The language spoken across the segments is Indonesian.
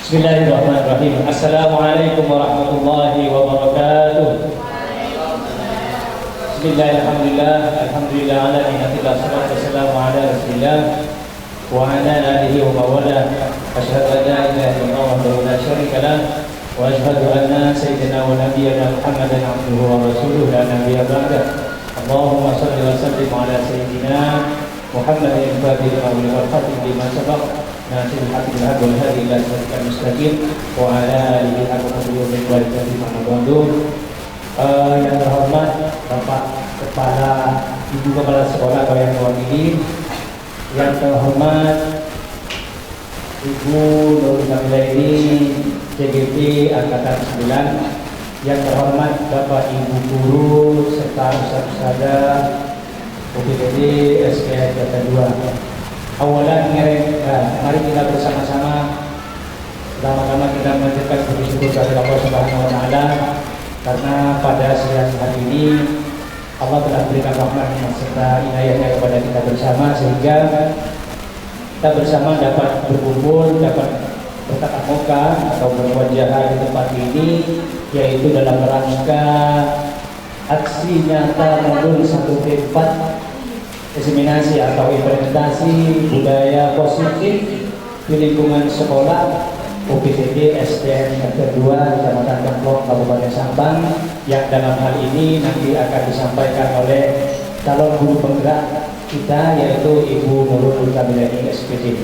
Bismillahirrahmanirrahim. Assalamualaikum warahmatullahi wabarakatuh. Bismillahirrahmanirrahim. Alhamdulillah ala ni'matillah, salatu wassalamu ala rasulillah wa ala alihi wa mawala. Asyhadu an la ilaha illallah wahdahu la syarika lah wa asyhadu anna sayyidina wa nabiyyana Muhammadan abduhu wa rasuluhu la nabiyya ba'dah. Allahumma shalli wa sallim ala sayyidina Muhammadin al-fatih wal khatim lima sabaq nasirul haqq bil haqq wal hadi ila siratal mustaqim wa ala alihi wa sahbihi wa sallam. Yang terhormat Bapak Kepala Ibu Kepala Sekolah atau yang mewakili, yang terhormat Ibu Nurul Kamilaini CGP Angkatan 9, yang terhormat Bapak Ibu Guru serta Ustaz-Ustazah UPTD SPH Angkatan 2. Awalan mari kita bersama-sama pertama-tama kita mengucapkan puji syukur kepada Allah Subhanahu wa taala karena pada siang hari ini Allah telah berikan rahmat serta inayahnya kepada kita bersama sehingga kita bersama dapat berkumpul, dapat bertatap muka atau berwajah di tempat ini, yaitu dalam rangka aksi nyata modul 1.4 diseminasi atau implementasi budaya positif di lingkungan sekolah UPTD SDN Negeri 2 Kecamatan Kemplok Kabupaten Sampang, yang dalam hal ini nanti akan disampaikan oleh calon guru penggerak kita yaitu Ibu Nurul Kamilaini SPD.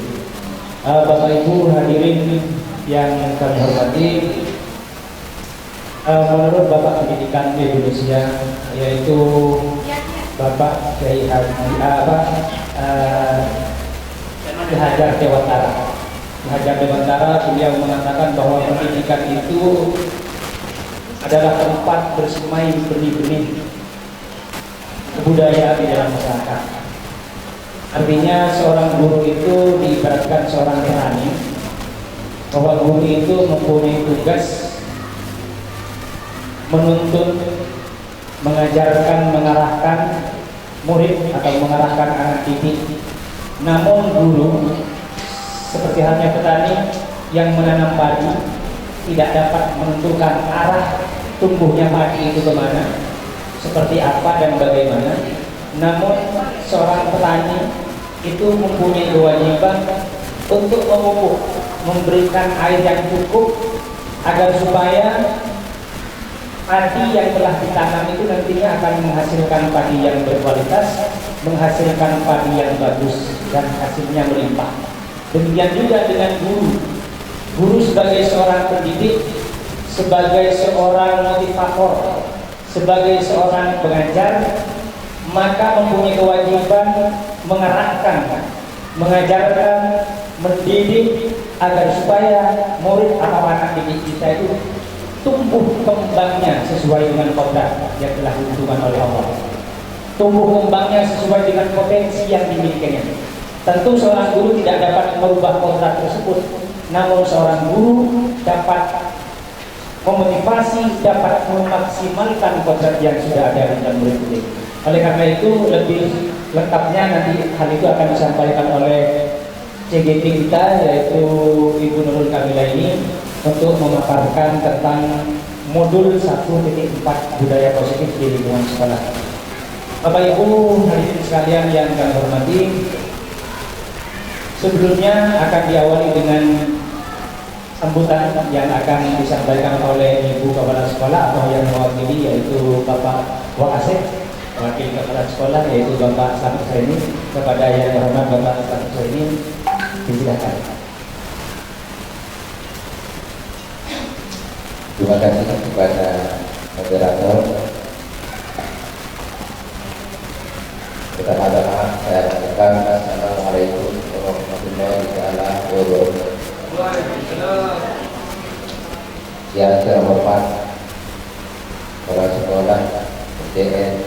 Bapak Ibu hadirin yang kami hormati, menurut Bapak Pendidikan Indonesia yaitu Bapak Kiai Hajar Dewantara. Hajar Dewantara beliau mengatakan bahwa pendidikan itu adalah tempat bersemai benih-benih kebudayaan di dalam masyarakat. Artinya seorang guru itu diibaratkan seorang petani, bahwa guru itu mempunyai tugas menuntun, mengajarkan, mengarahkan murid atau mengarahkan anak didik. Namun guru seperti halnya petani yang menanam padi tidak dapat menentukan arah tumbuhnya padi itu kemana, seperti apa dan bagaimana. Namun seorang petani itu mempunyai kewajiban untuk memupuk, memberikan air yang cukup agar supaya padi yang telah ditanam itu nantinya akan menghasilkan padi yang berkualitas, menghasilkan padi yang bagus dan hasilnya melimpah. Demikian juga dengan guru. Guru sebagai seorang pendidik, sebagai seorang motivator, sebagai seorang pengajar, maka mempunyai kewajiban mengarahkan, mengajarkan, mendidik agar supaya murid atau anak didik kita itu tumbuh kembangnya sesuai dengan kodrat yang telah ditentukan oleh Allah. Tumbuh kembangnya sesuai dengan potensi yang dimilikinya. Tentu seorang guru tidak dapat merubah kodrat tersebut, namun seorang guru dapat memotivasi, dapat memaksimalkan kodrat yang sudah ada dalam murid ini. Oleh karena itu lebih lengkapnya nanti hal itu akan disampaikan oleh CGT kita yaitu Ibu Nurul Kamilaini untuk memaparkan tentang modul 1.4 budaya positif di lingkungan sekolah. Bapak Ibu hadirin sekalian yang kami hormati, sebelumnya akan diawali dengan sambutan yang akan disampaikan oleh Ibu Kepala Sekolah atau yang mewakili yaitu Bapak Wakasek, wakil Kepala Sekolah yaitu Bapak Selamat Husaini. Kepada yang terhormat Bapak Selamat Husaini, disilakan. Terima kasih kepada moderator. Pertama-tama saya katakan Assalamualaikum warahmatullahi wabarakatuh. Yang terhormat Kepala Sekolah SDN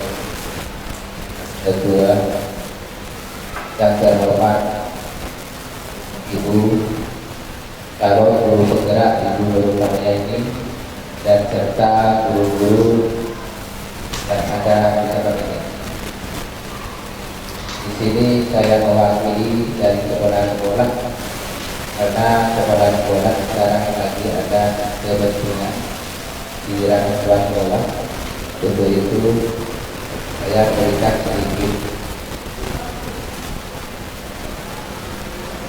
Kedua, yang terhormat Ibu calon guru penggerak Ibu Nurul Kamilaini dan serta guru-guru yang ada di tempat ini. Di sini saya mewakili dari kepala sekolah karena kepala sekolah sekarang 19 untuk itu saya berikan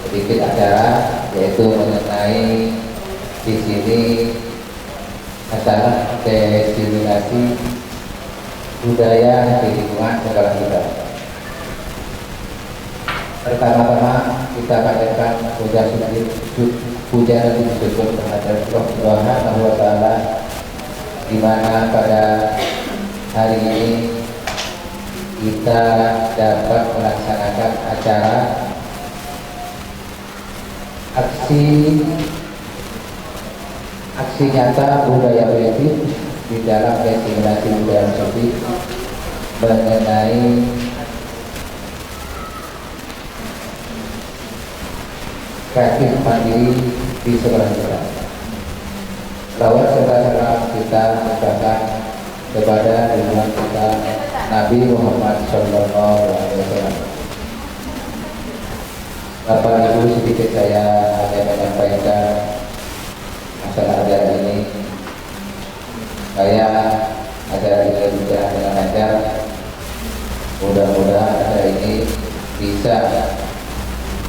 sedikit acara, yaitu mengenai di sini masalah diskriminasi budaya di lingkungan sekolah kita. Pertama-tama kita panjatkan puja dan syukur terhadap Allah Subhanahu wa Ta'ala, di mana pada hari ini kita dapat melaksanakan acara aksi nyata budaya kreatif di dalam destinasi budaya kreatif mengenai kreatif mandiri di sekolah kita. Lawat serta salam kita ucapkan kepada junjungan kita Nabi Muhammad SAW. Bapak Ibu, sedikit saya hanya menyampaikan masalah acara ini. Saya acara ini berjalan dengan lancar. Mudah-mudahan acara ini bisa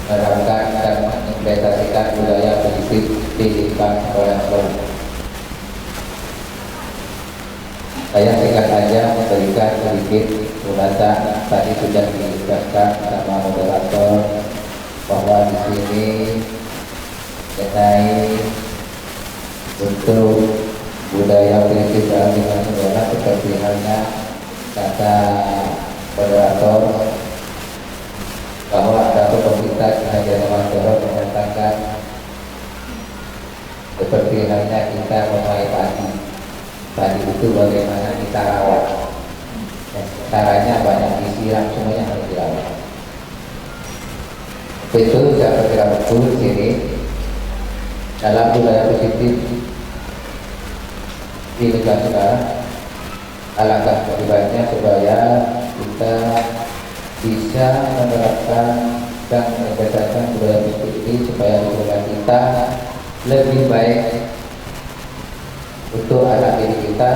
menerapkan dan mengimplementasikan budaya positif di lingkungan sekolah. Saya singkat saja memberikan sedikit ulasan. Tadi sudah dijelaskan sama moderator bahwa di sini mengenai untuk budaya prinsip dalam lingkungan sekolah seperti halnya kata moderator bahwa ada pemerintah Hajar Nawantoro menyatakan seperti halnya kita memakai padi itu bagaimana kita rawat. Caranya banyak disiram, semuanya harus dirawat. Itu saya perkira betul di sini dalam budaya positif di negara sekarang. Alangkah lebih baiknya supaya kita bisa menerapkan dan meningkatkan budaya positif ini supaya negara kita lebih baik untuk anak didik kita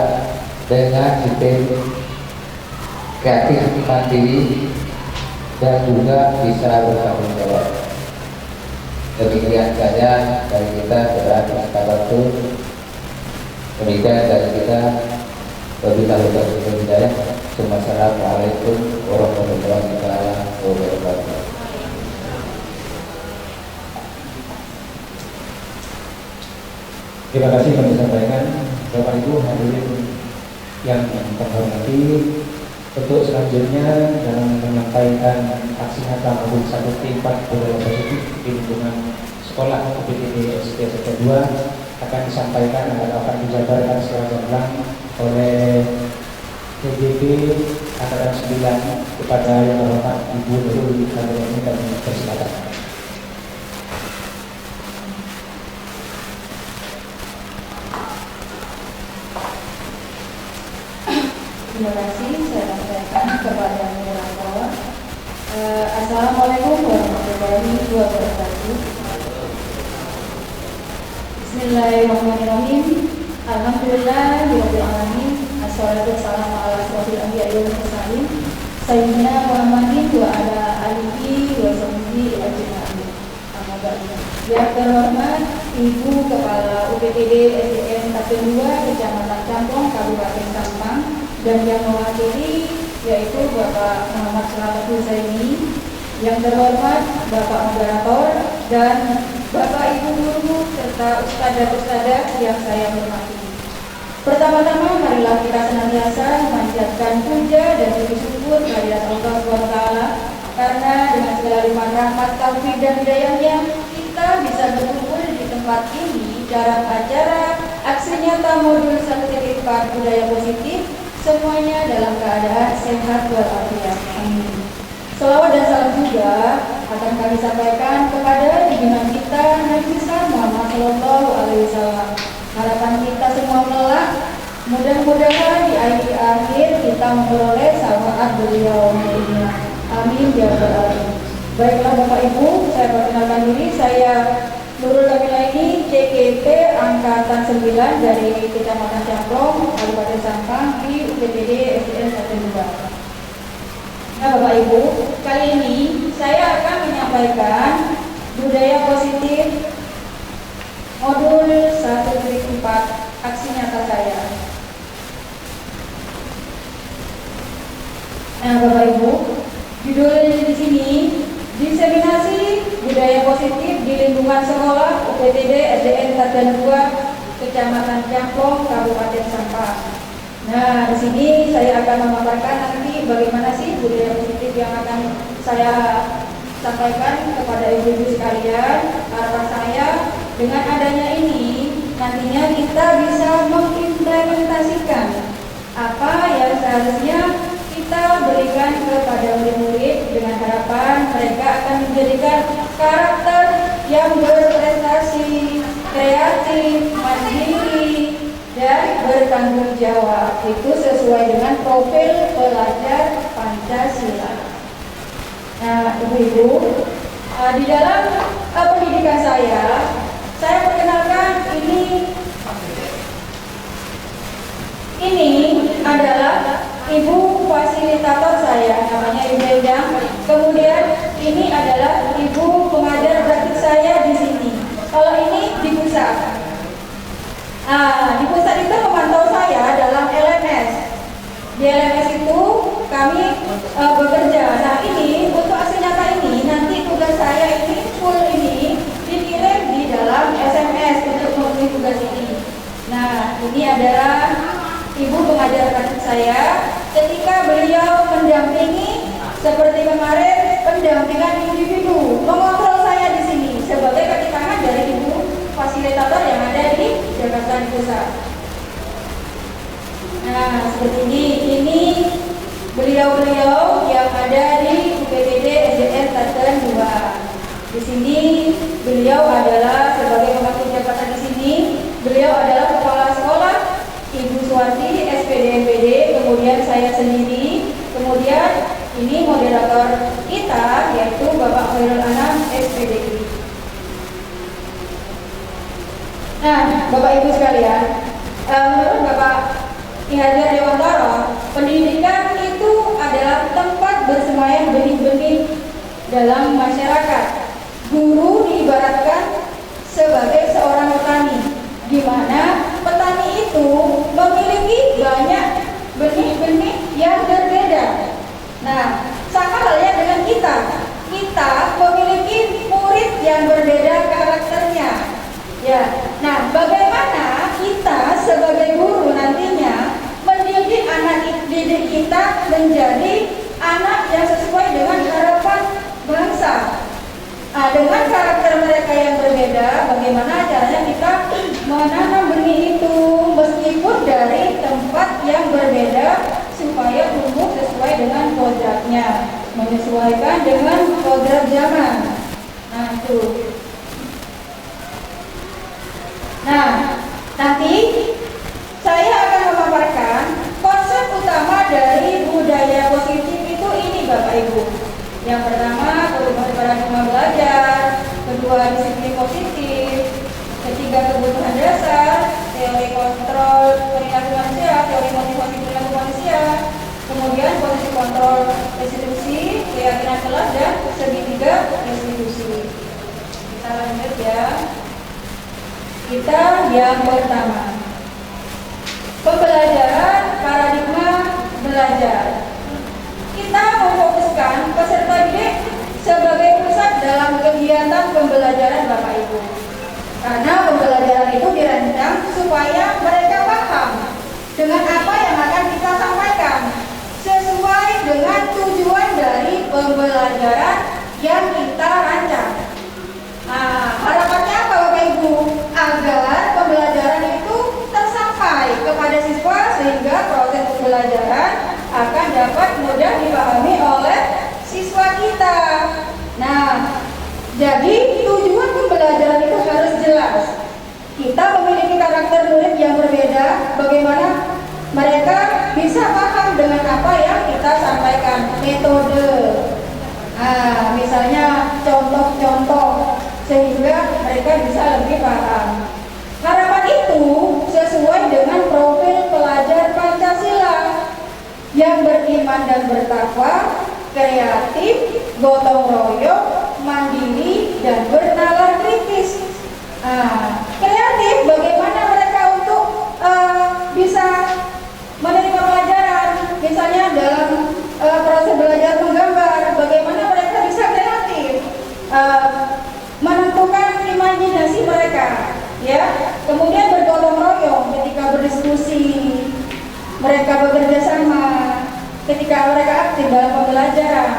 dengan sistem kreatif mandiri dan juga bisa bertanggung jawab. Demikian saja dari kita, berarti kabartu. Demikian dari kita. Wabillahi taufiq wal hidayah. Assalamualaikum warahmatullahi wabarakatuh. Terima kasih kami sampaikan Bapak Ibu hadirin yang terhormati. Untuk selanjutnya dalam menyampaikan aksi nyata maupun satu tingkat budaya positif di lingkungan sekolah UPTD SD 2 akan disampaikan dan akan dijabarkan secara gamblang oleh PBB Angkatan 9 kepada yang terhormat Ibu Nurul Kamilani. Kami persilakan. Terima kasih, saya sampaikan kepada moderator. Assalamualaikum warahmatullahi wabarakatuh. Bismillahirrahmanirrahim. Alhamdulillahirabbil alamin. Assalatu wassalamu ala asyrofil anbiya'i wal mursalin sayyidina Muhammadin wa ala alihi wa sahbihi ajma'in. Amma ba'du. Yang terhormat Ibu Kepala UPTD SDN Tapin 2 Kecamatan Campong Kabupaten Sampang, dan yang mewakili yaitu Bapak Muhammad Sulamat Husaini, yang terhormat Bapak Moderator dan Bapak Ibu Guru serta Ustadzah yang saya hormati. Pertama-tama marilah kita senantiasa memanjatkan puja dan puji syukur kehadirat Allah SWT, karena dengan segala limpahan rahmat, taufik dan hidayahnya kita bisa berkumpul di tempat ini dalam acara aksi nyata modul 1.4 budaya positif, semuanya dalam keadaan sehat walafiat. Amin. Selawat dan salam juga akan kami sampaikan kepada junjungan kita Nabi besar Muhammad SAW. Harapan kita semua kelak, mudah-mudahan di akhir kita memperoleh syafaat beliau. Amin ya rabbal alamin. Baiklah Bapak Ibu, saya perkenalkan diri, saya Nurul Kamila ini CKP angkatan 9 dari Kecamatan Camplong, Kabupaten Sampang di UPTD SDN 12. Nah Bapak Ibu, kali ini saya akan menyampaikan budaya positif modul 1.4 aksi nyata saya. Nah Bapak Ibu, judul di sini diseminasi budaya positif di lingkungan sekolah UPTD SDN Sarjana 2 Kecamatan Camplong, Kabupaten Sampang. Nah, di sini saya akan memaparkan nanti bagaimana sih budaya positif yang akan saya sampaikan kepada ibu-ibu sekalian. Harapan saya dengan adanya ini nantinya kita bisa mengimplementasikan apa yang seharusnya kita berikan kepada murid-murid dengan harapan mereka akan menjadikan karakter yang berprestasi, kreatif, mandiri, dan bertanggung jawab. Itu sesuai dengan profil pelajar Pancasila. Nah, ibu-ibu, di dalam pendidikan saya perkenalkan ini adalah ibu fasilitator saya, namanya Ibu Endang. Kemudian ini adalah ibu pengajar praktik saya di sini. Kalau ini di pusat. Di pusat itu memantau saya dalam LMS. Di LMS itu kami bekerja. Nah ini untuk aksi nyata ini nanti tugas saya ini full ini dikirim di dalam SMS untuk memenuhi tugas ini. Nah ini adalah ibu pengajar praktik saya ketika beliau mendampingi seperti kemarin pendampingan individu, mengontrol saya di sini sebagai kaki tangan dari ibu fasilitator yang ada di Jakarta Pusat. Nah seperti ini beliau-beliau yang ada di UPTD SDN Sarjana 2. Di sini beliau adalah sebagai pemangku jabatan di sini, beliau adalah kepala sekolah Ibu Suwarti SPD MPD, kemudian saya sendiri, kemudian ini moderator kita yaitu Bapak Khairul Anam SPDI. Nah, Bapak Ibu sekalian, menurut Bapak Ki Hajar Dewantara, pendidikan itu adalah tempat bersemayam benih-benih dalam masyarakat. Guru diibaratkan sebagai seorang petani, di mana petani itu memiliki banyak benih-benih yang berbeda. Nah, sama halnya dengan kita memiliki murid yang berbeda karakternya. Ya, nah bagaimana kita sebagai guru nantinya mendidik anak didik kita menjadi anak yang sesuai dengan harapan bangsa. Dengan karakter mereka yang berbeda, bagaimana caranya kita menanam benih itu meskipun dari tempat yang berbeda supaya tumbuh sesuai dengan kodratnya, menyesuaikan dengan kodrat zaman. Nah itu. Nah, nanti saya akan memaparkan konsep utama dari budaya positif itu ini Bapak Ibu. Yang pertama, perubahan paradigma belajar, kedua disiplin positif, ketiga kebutuhan dasar, teori kontrol perilaku manusia, teori motivasi perilaku manusia, kemudian posisi kontrol restitusi, keyakinan kelas, dan segitiga restitusi. Kita lanjut ya. Kita yang pertama, pembelajaran paradigma belajar. Kita memfokuskan peserta didik sebagai pusat dalam kegiatan pembelajaran Bapak Ibu. Karena pembelajaran itu dirancang supaya mereka paham dengan apa yang akan kita sampaikan sesuai dengan tujuan dari pembelajaran yang kita rancang. Nah, harapannya apa Bapak Ibu? Agar pembelajaran itu tersampai kepada siswa sehingga proses pembelajaran akan dapat mudah dipahami oleh siswa kita. Nah, jadi tujuan pembelajaran itu harus jelas. Kita memiliki karakter murid yang berbeda, bagaimana mereka bisa paham dengan apa yang kita sampaikan, metode. Nah, misalnya contoh-contoh sehingga mereka bisa gotong royong, mandiri, dan bernalar kritis. Kreatif bagaimana mereka untuk bisa menerima pelajaran, misalnya dalam proses belajar menggambar, bagaimana mereka bisa kreatif menentukan imajinasi mereka, ya. Kemudian bergotong royong ketika berdiskusi, mereka bekerja sama ketika mereka aktif dalam pembelajaran.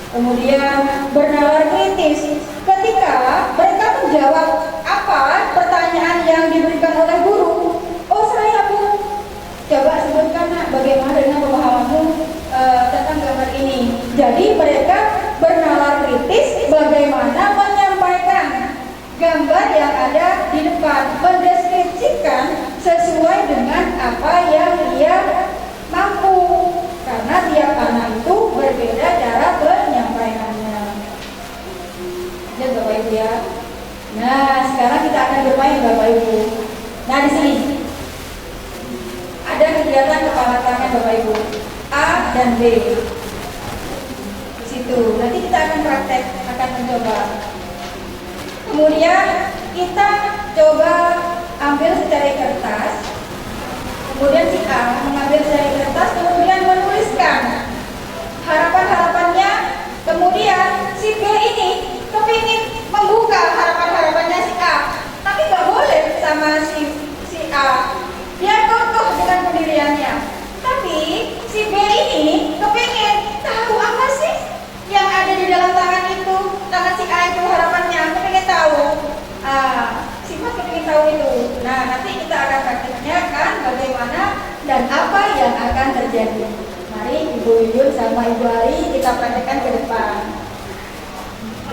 Kemudian bernalar kritis ketika mereka menjawab apa pertanyaan yang diberikan oleh guru. Oh, saya Bu, coba sebutkan nak, bagaimana dengan pemahamanmu tentang gambar ini. Jadi mereka bernalar kritis bagaimana menyampaikan gambar yang ada di depan, mendeskripsikan sesuai dengan apa yang dia mampu, karena tiap anak itu berbeda cara penyampaiannya. Ya Bapak Ibu ya. Nah, sekarang kita akan bermain Bapak Ibu. Nah, di sini ada kegiatan kepala tangan Bapak Ibu, A dan B. Di situ nanti kita akan praktek, akan mencoba. Kemudian kita coba ambil secari kertas. Kemudian si A mengambil secari kertas, kemudian menuliskan harapan-harapannya. Kemudian si B ini kepingin membuka harapan-harapannya si A, tapi nggak boleh sama si A. Dia kokoh dengan pendiriannya. Tapi si B ini kepingin tahu apa sih yang ada di dalam tangan itu, tangan si A itu harapannya, kepingin tahu. Si Mas kepingin tahu itu. Nah, nanti kita akan praktiknya kan bagaimana dan apa yang akan terjadi. Mari Ibu Yuyun sama Ibu Ari kita praktekkan ke depan.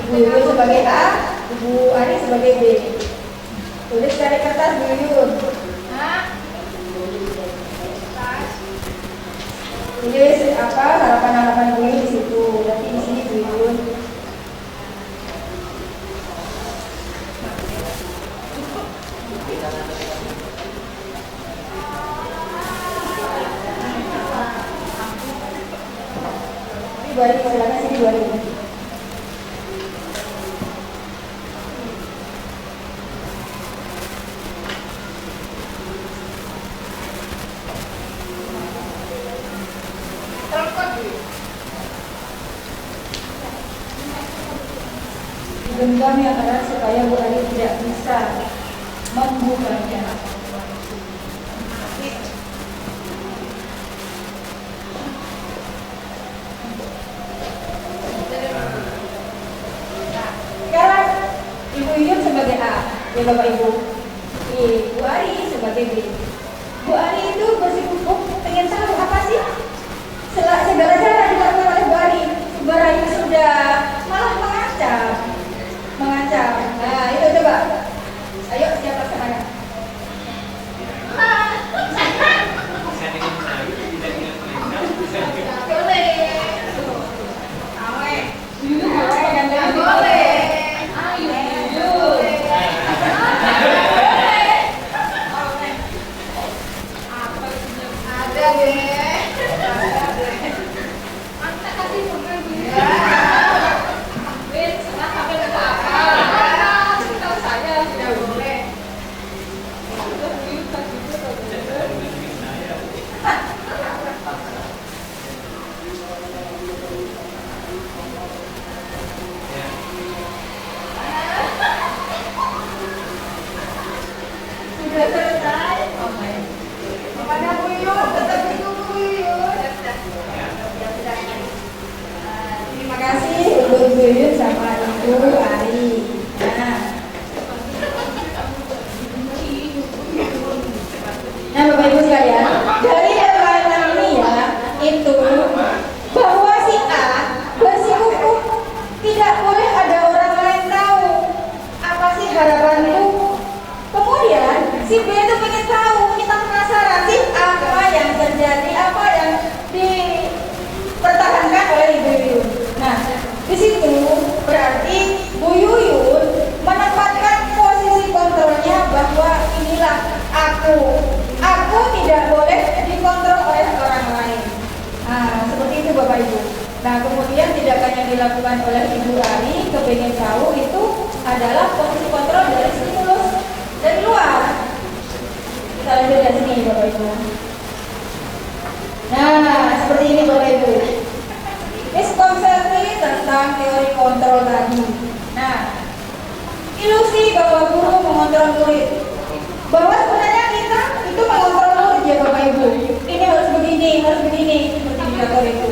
Ibu Yuyun sebagai A, Ibu Ari sebagai B. Tulis dari kertas Bu Yuyun. Tulis apa harapan-harapan Bu Yuyun di situ. Nanti di sini Bu Yuyun. Bu Ari, silakan sini Bu Ari. Genggam yang erat supaya Bu Ari tidak bisa membukanya. Sekarang Ibu Yuyun sebagai A, ya Bapak Ibu. Bu Ari sebagai B. Bu Ari itu bersikukuh pengen tahu apa sih segala cara dilakukan oleh Bu Ari. Bu Ari sudah malah mengancam. Nah, itu coba. Ayo siap laksanakan. Terima kasih untuk Ibu Yuyun sama Ibu Ari. Nah, Bapak Ibu sekalian, dari permainan ini ya, itu bahwa si A bersikukuh tidak boleh ada orang lain tahu apa sih harapanku. Kemudian si B itu pengen tahu, kita penasaran sih apa yang terjadi, apa yang dipertahankan oleh Ibu Yuyun. Nah, di situ berarti Bu Yuyun menempatkan posisi kontrolnya bahwa inilah aku tidak boleh dikontrol oleh orang lain. Nah, seperti itu Bapak Ibu. Nah, kemudian tidak hanya dilakukan dilakukan oleh Ibu Ari kepengen tahu itu adalah posisi kontrol dari stimulus dari luar. Kita lanjut dari sini Bapak Ibu. Nah, seperti ini Bapak Ibu. Miskonsepsi tentang teori kontrol tadi. Nah, ilusi bahwa guru mengontrol murid, bahwa sebenarnya kita itu mengontrol murid ya Bapak Ibu. Ini harus begini, seperti indikator itu.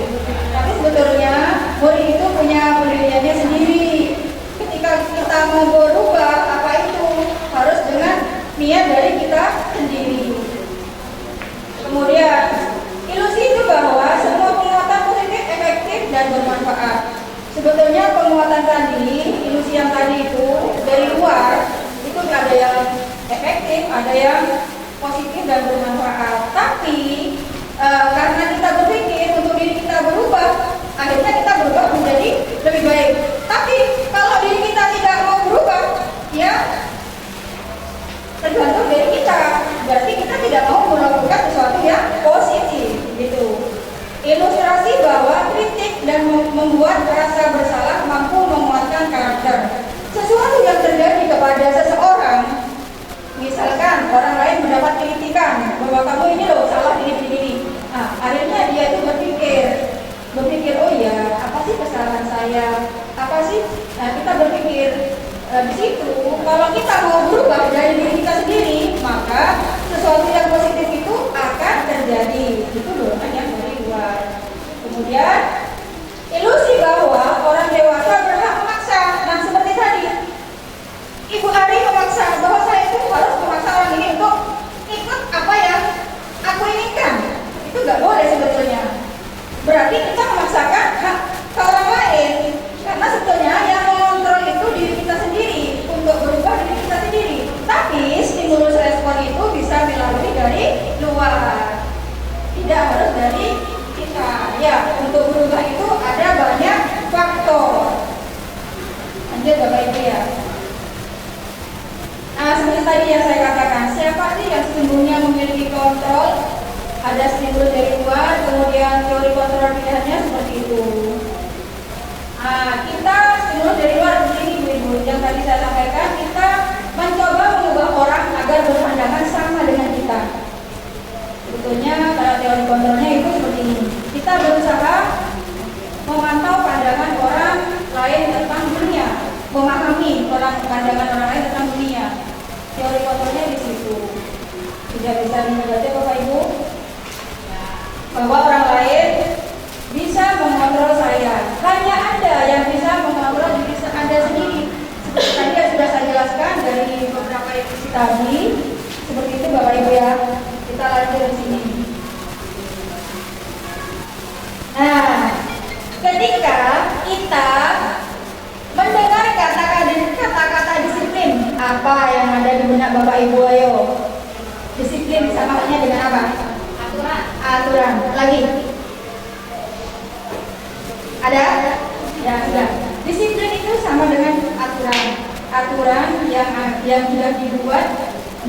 Tapi sebetulnya murid itu punya pendiriannya sendiri. Ketika kita mau berubah apa itu harus dengan niat dari kita sendiri. Kemudian ilusi itu bahwa semua penguatan positif efektif dan bermanfaat. Sebetulnya penguatan tadi, ilusi yang tadi itu dari luar itu ada yang efektif, ada yang positif dan bermanfaat. Tapi karena kita berpikir untuk diri kita berubah, akhirnya kita berubah menjadi lebih baik. Tapi kalau diri kita tidak mau berubah, ya tergantung dari kita. Berarti kita tidak mau melakukan sesuatu yang positif, gitu. Ilustrasi bahwa kritik dan membuat rasa bersalah mampu menguatkan karakter. Sesuatu yang terjadi kepada seseorang, misalkan orang lain mendapat kritikan bahwa kamu ini loh salah ini. Nah, akhirnya dia itu berpikir, oh iya, apa sih kesalahan saya? Apa sih? Nah, kita berpikir di situ, kalau kita mau berubah dari diri kita sendiri, maka sesuatu yang positif itu akan terjadi. Itu dorongan yang dari luar. Kemudian ilusi bahwa orang dewasa berhak memaksa. Nah, seperti tadi, Ibu Ari memaksa bahwa saya itu harus memaksa orang ini untuk ikut apa yang aku inginkan. Itu nggak boleh sebetulnya. Berarti kita memaksakan hak ke orang lain. Karena sebetulnya yang mengontrol itu diri kita sendiri, untuk berubah diri kita sendiri. Tapi stimulus respon itu bisa melalui dari luar, tidak harus dari kita. Ya, untuk berubah itu ada banyak faktor. Lanjut Bapak Ibu ya. Nah, seperti tadi yang saya katakan, siapa sih yang sesungguhnya memiliki kontrol? Ada stimulus dari luar, kemudian teori kontrol pilihannya seperti itu. Nah, kita stimulus dari luar begini Bu, yang tadi saya sampaikan, kita mencoba mengubah orang agar berpandangan sama dengan kita. Sebetulnya kalau teori kontrolnya itu seperti ini. Kita berusaha memantau pandangan orang lain tentang dunia, memahami pandangan orang lain tentang dunia. Teori kontrolnya di situ. Tidak bisa dibaca Bapak Ibu, bahwa orang lain bisa mengontrol saya. Hanya Anda yang bisa mengontrol diri Anda sendiri. Seperti tadi yang sudah saya jelaskan dari beberapa edisi tadi. Seperti itu Bapak Ibu ya. Kita lanjut di sini. Nah, ketika kita mendengar kata-kata disiplin, apa yang ada di benak Bapak Ibu ayo? Disiplin sama halnya dengan apa? Aturan. Lagi. Ada? Ya, sudah. Disiplin itu sama dengan aturan. Aturan yang sudah dibuat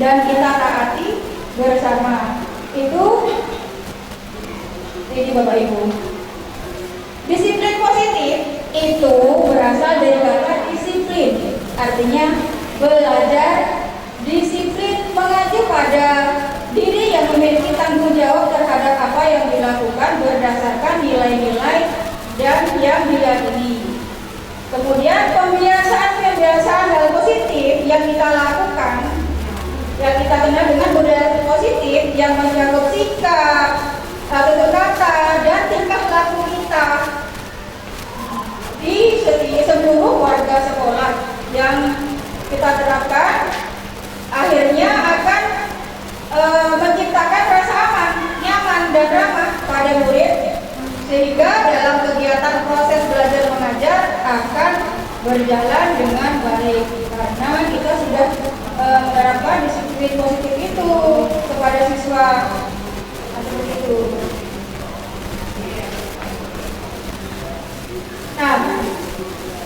dan kita taati bersama. Itu ini Bapak Ibu. Disiplin positif itu berasal dari kata disiplin. Artinya belajar. Disiplin mengacu pada diri yang memiliki tanggung jawab terhadap apa yang dilakukan berdasarkan nilai-nilai dan yang diyakini. Kemudian pembiasaan hal positif yang kita lakukan, yang kita kenal dengan budaya positif yang mencakup sikap, tutur kata, dan tingkah laku kita di seluruh warga sekolah yang kita terapkan, akhirnya akan menciptakan rasa aman, nyaman, dan ramah pada murid, sehingga dalam kegiatan proses belajar mengajar akan berjalan dengan baik karena kita sudah menerapkan disiplin positif itu kepada siswa. Seperti itu. Nah,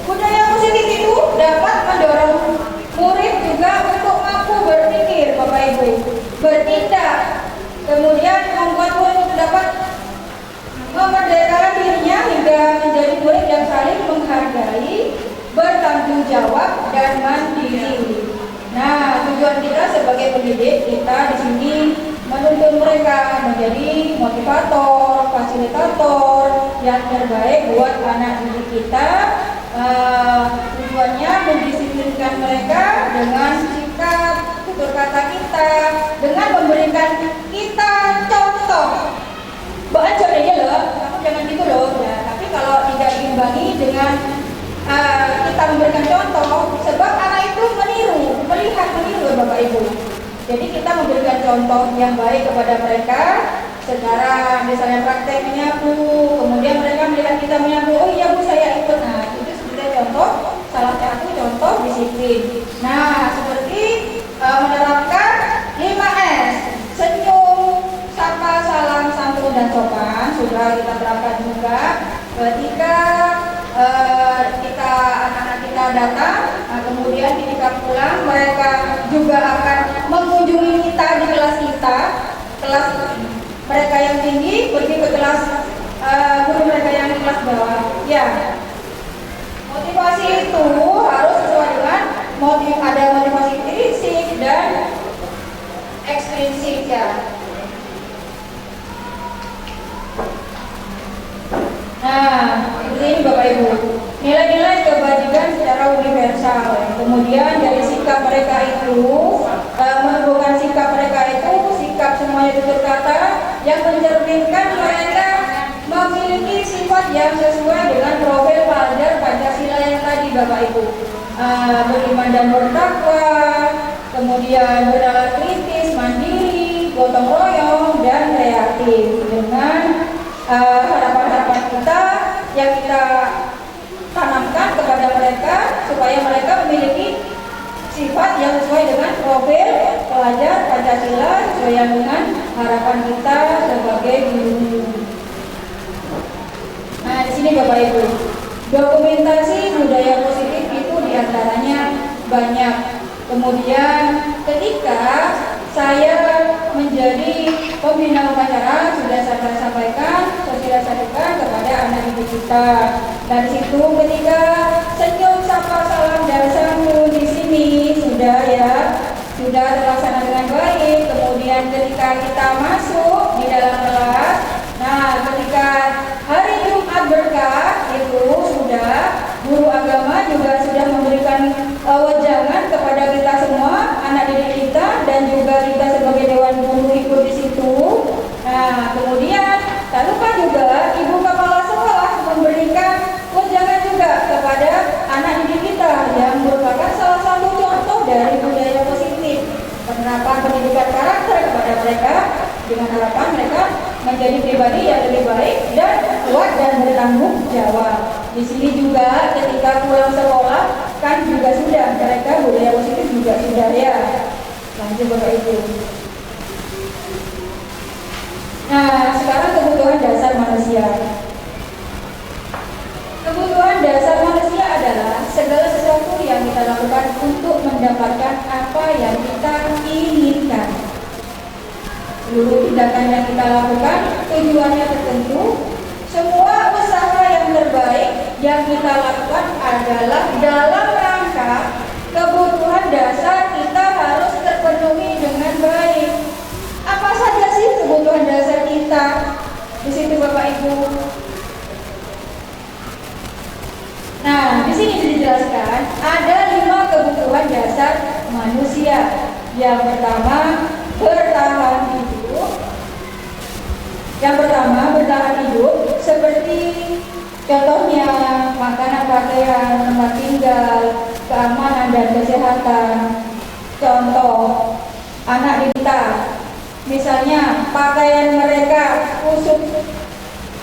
budaya positif itu dapat mendorong murid juga untuk mampu berpikir, Bapak Ibu, bertindak, kemudian membuat murid dapat memerdekakan dirinya hingga menjadi murid yang saling menghargai, bertanggung jawab, dan mandiri. Nah, tujuan kita sebagai pendidik, kita di sini menuntun mereka menjadi motivator, fasilitator yang terbaik buat anak didik kita. Tujuannya mendisiplinkan mereka dengan sikap, tutur kata kita, dengan memberikan kita contoh. Bocor aja loh, kamu jangan gitu loh. Ya, tapi kalau tidak diimbangi dengan kita memberikan contoh, sebab anak itu melihat meniru Bapak Ibu. Jadi kita memberikan contoh yang baik kepada mereka secara misalnya praktek menyapu, kemudian mereka melihat kita menyapu, oh iya Bu saya ikut. Nah itu sebenarnya contoh, salah satu contoh disiplin. Nah seperti menerapkan 5S, senyum, sapa, salam, santun, dan sopan sudah kita terapkan juga ketika anak-anak kita datang. Nah, kemudian ketika pulang mereka juga akan mengunjungi kita di kelas kita, kelas mereka yang tinggi pergi ke kelas guru mereka yang di kelas bawah. Ya, motivasi itu harus sesuai dengan ada motivasi intrinsik dan ekstrinsik ya. Nah, ini Bapak Ibu, nilai-nilai kebajikan secara universal. Kemudian dari sikap mereka itu, menumbuhkan sikap mereka itu, sikap semuanya tutur kata yang mencerminkan mereka memiliki sifat yang sesuai dengan profil pelajar Pancasila yang tadi Bapak Ibu. Beriman dan bertakwa, kemudian bernalar kritis, mandiri, gotong royong, dan kreatif. Dengan harapan-harapan kita yang kita tanamkan kepada mereka supaya mereka memiliki sifat yang sesuai dengan profil pelajar Pancasila sesuai dengan harapan kita sebagai guru. Nah, di sini Bapak Ibu, dokumentasi budaya positif itu diantaranya banyak. Kemudian ketika saya menjadi pembina upacara sudah saya sampaikan, sosialisasikan kepada anak didik kita. Dan di situ ketika senyum, sapa, salam, dan sambut di sini sudah terlaksana dengan baik. Kemudian ketika kita masuk di dalam kelas, nah ketika hari Jumat berkah itu sudah guru agama juga sudah memberikan wejangan kepada kita semua anak didik kita dan juga kita sebagai dewan guru ikut di situ. Nah kemudian tak lupa juga ibu kepala sekolah memberikan wejangan juga kepada anak didik kita yang merupakan salah satu contoh dari budaya positif, penerapan pendidikan karakter kepada mereka dengan harapan mereka menjadi pribadi yang lebih baik dan kuat dan bertanggung jawab. Di sini juga ketika pulang sekolah kan juga sudah mereka budaya positif juga sudah ya. Lanjut Bapak Ibu. Nah sekarang kebutuhan dasar manusia. Kebutuhan dasar manusia adalah segala sesuatu yang kita lakukan untuk mendapatkan apa yang kita inginkan. Seluruh tindakan yang kita lakukan tujuannya tertentu. Semua usaha yang terbaik yang kita lakukan adalah dalam rangka kebutuhan dasar kita harus terpenuhi dengan baik. Apa saja sih kebutuhan dasar kita? Di situ Bapak Ibu. Nah, di sini dijelaskan ada 5 kebutuhan dasar manusia. Yang pertama, bertahan hidup. Yang pertama, bertahan hidup seperti contohnya makanan, pakaian, tempat tinggal, keamanan dan kesehatan. Contoh anak kita, misalnya pakaian mereka kusut,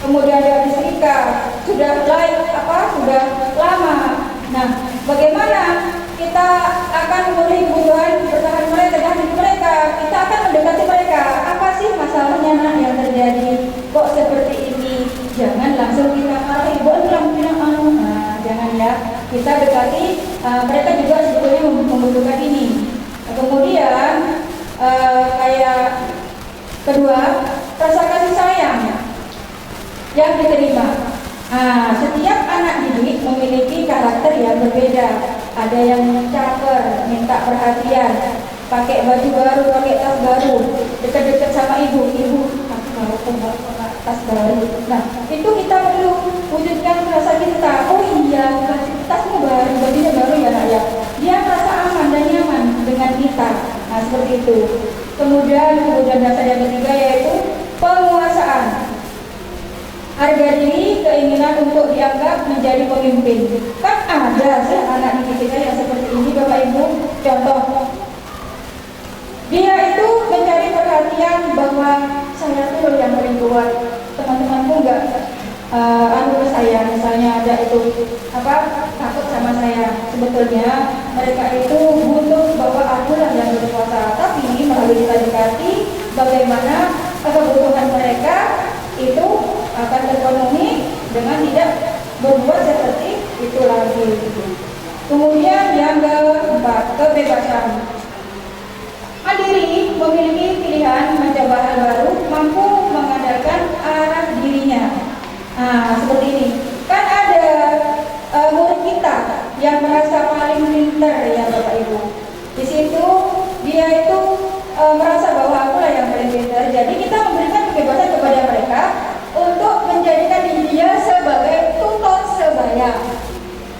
kemudian dia disetrika, sudah lama. Nah, bagaimana kita akan memenuhi kebutuhan bertahan mereka dan hidup mereka? Kita akan mendekati mereka. Apa sih masalahnya nak yang terjadi? Kok seperti ini? Jangan langsung kita marahi, jangan ya. Kita dekati mereka juga sebetulnya membutuhkan ini. Kemudian kayak kedua, rasa kasih sayang yang diterima. Setiap anak didik memiliki karakter yang berbeda. Ada yang caper, minta perhatian, pakai baju baru, pakai tas baru, dekat-dekat sama ibu, aku mau tas baru. Nah, itu kita perlu wujudkan rasa cinta. Oh iya, tasmu baru, bajunya baru ya nak ya. Dia merasa aman dan nyaman dengan kita. Nah, seperti itu. Kemudian dasar yang ketiga yaitu penguasaan. Harga diri, keinginan untuk dianggap menjadi pemimpin. Kan ada sih anak didik kita yang seperti ini, Bapak Ibu. Contoh, dia itu mencari perhatian bahwa saya tuh yang paling kuat. Teman-temanku enggak anu saya, misalnya ada itu takut sama saya. Sebetulnya mereka itu butuh bahwa akulah yang berkuasa. Tapi melalui kita dekati bagaimana kebutuhan mereka itu akan terpenuhi dengan tidak berbuat seperti itu lagi. Kemudian yang keempat, kebebasan. Mandiri, memiliki pilihan mencoba hal baru, mampu mengandalkan arah dirinya. Seperti ini. Kan ada murid kita yang merasa paling pintar ya Bapak Ibu. Di situ dia itu merasa bahwa akulah yang paling pintar. Jadi kita memberikan kebebasan kepada mereka untuk menjadikan dia sebagai tutor sebaya.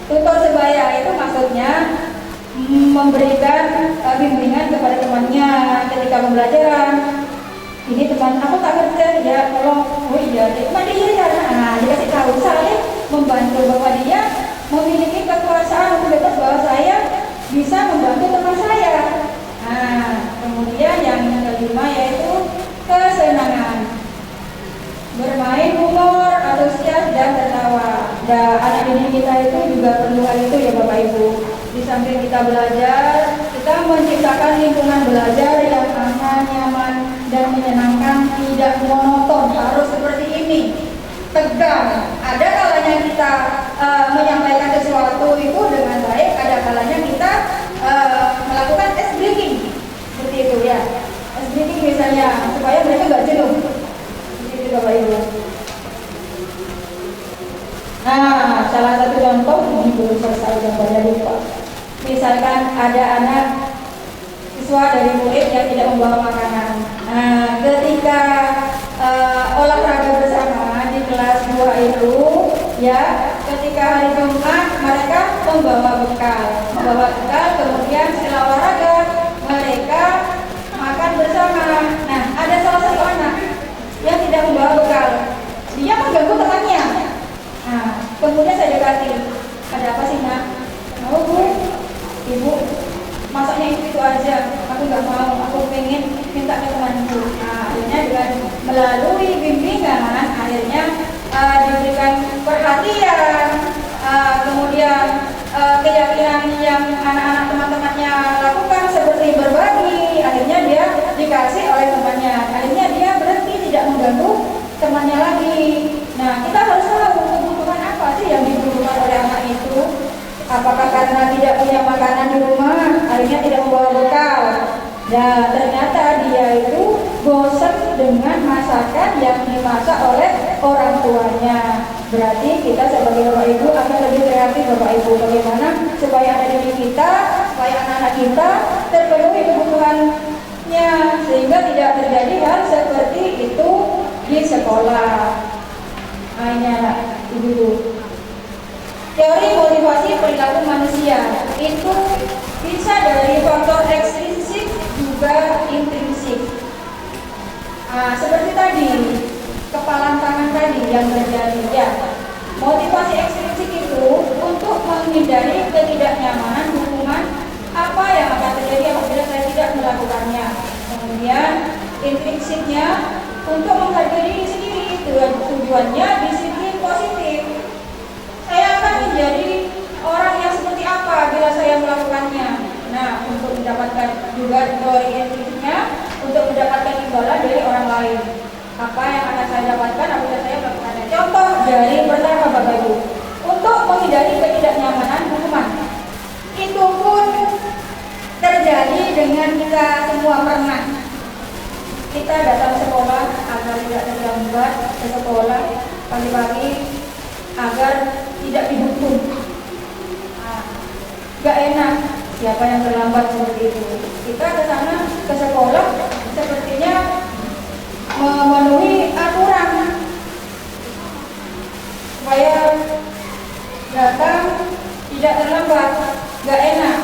Tutor sebaya itu maksudnya memberikan bimbingan kepada temannya ketika pembelajaran. Ini teman aku tak ngerti ya, tolong. Oh iya, dia dikasih tahu, saling membantu bahwa dia memiliki kekuasaan untuk bebas bahwa saya bisa membantu teman saya. Kemudian yang kelima yaitu kesenangan. Bermain humor, antusias dan tertawa. Anak didik kita itu juga perlu hal itu ya Bapak Ibu. Di samping kita belajar, kita menciptakan lingkungan belajar yang aman, nyaman dan menyenangkan, tidak monoton, harus seperti ini. Tegang. Ada kalanya kita menyampaikan sesuatu itu dengan baik, ada kalanya kita melakukan ice breaking. Seperti itu ya. Ice breaking misalnya supaya mereka nggak jenuh. Bapak Ibu. Salah satu contoh ini belum selesai gambarnya lupa. Misalkan ada anak siswa dari murid yang tidak membawa makanan. Ketika olahraga bersama di kelas 2 itu, ya, ketika hari Jumat mereka membawa bekal, kemudian setelah olahraga mereka makan bersama. Nah, ada salah satu anak yang tidak membawa bekal, dia mengganggu temannya. Kemudian saya dekati, ada apa sih nak? Mau bu, ibu, masaknya itu aja, aku nggak mau, aku pengen minta ke temanku. Akhirnya dengan melalui bimbingan, akhirnya diberikan perhatian, kemudian keyakinan yang anak-anak teman-temannya lakukan seperti berbagi, akhirnya dia dikasih oleh temannya, akhirnya dia berhenti tidak mengganggu temannya lagi. Nah, kita harus tahu kebutuhan apa sih yang dibutuhkan oleh anak itu. Apakah karena tidak punya makanan di rumah, akhirnya tidak membawa bekal. Dan ternyata dia itu bosan dengan masakan yang dimasak oleh orang tuanya. Berarti kita sebagai Bapak Ibu akan lebih kreatif Bapak Ibu, bagaimana supaya anak didik kita, supaya anak-anak kita terpenuhi kebutuhannya, sehingga tidak terjadi hal seperti itu di sekolah. Ini anak ibu. Teori motivasi perilaku manusia itu bisa dari faktor ekstrinsik juga intrinsik. Seperti tadi kepalan tangan tadi yang terjadi ya. Motivasi ekstrinsik itu untuk menghindari ketidaknyamanan hukuman apa yang akan terjadi apabila saya tidak melakukannya. Kemudian intrinsiknya untuk menghargai diri sendiri, itu tujuannya disiplin positif. Saya akan menjadi orang yang seperti apa bila saya melakukannya. Nah, untuk mendapatkan juga teori intrinsiknya, untuk mendapatkan imbalan dari orang lain. Apa yang akan saya dapatkan apabila saya melakukannya? Contoh dari pertama Bapak Ibu, untuk menghindari ketidaknyamanan hukuman. Itu pun terjadi dengan kita semua pernah. Kita datang sekolah agar tidak terlambat ke sekolah pagi-pagi, agar tidak dihukum. Gak enak siapa yang terlambat seperti itu. Kita ke sana ke sekolah sepertinya memenuhi aturan supaya datang tidak terlambat. Gak enak.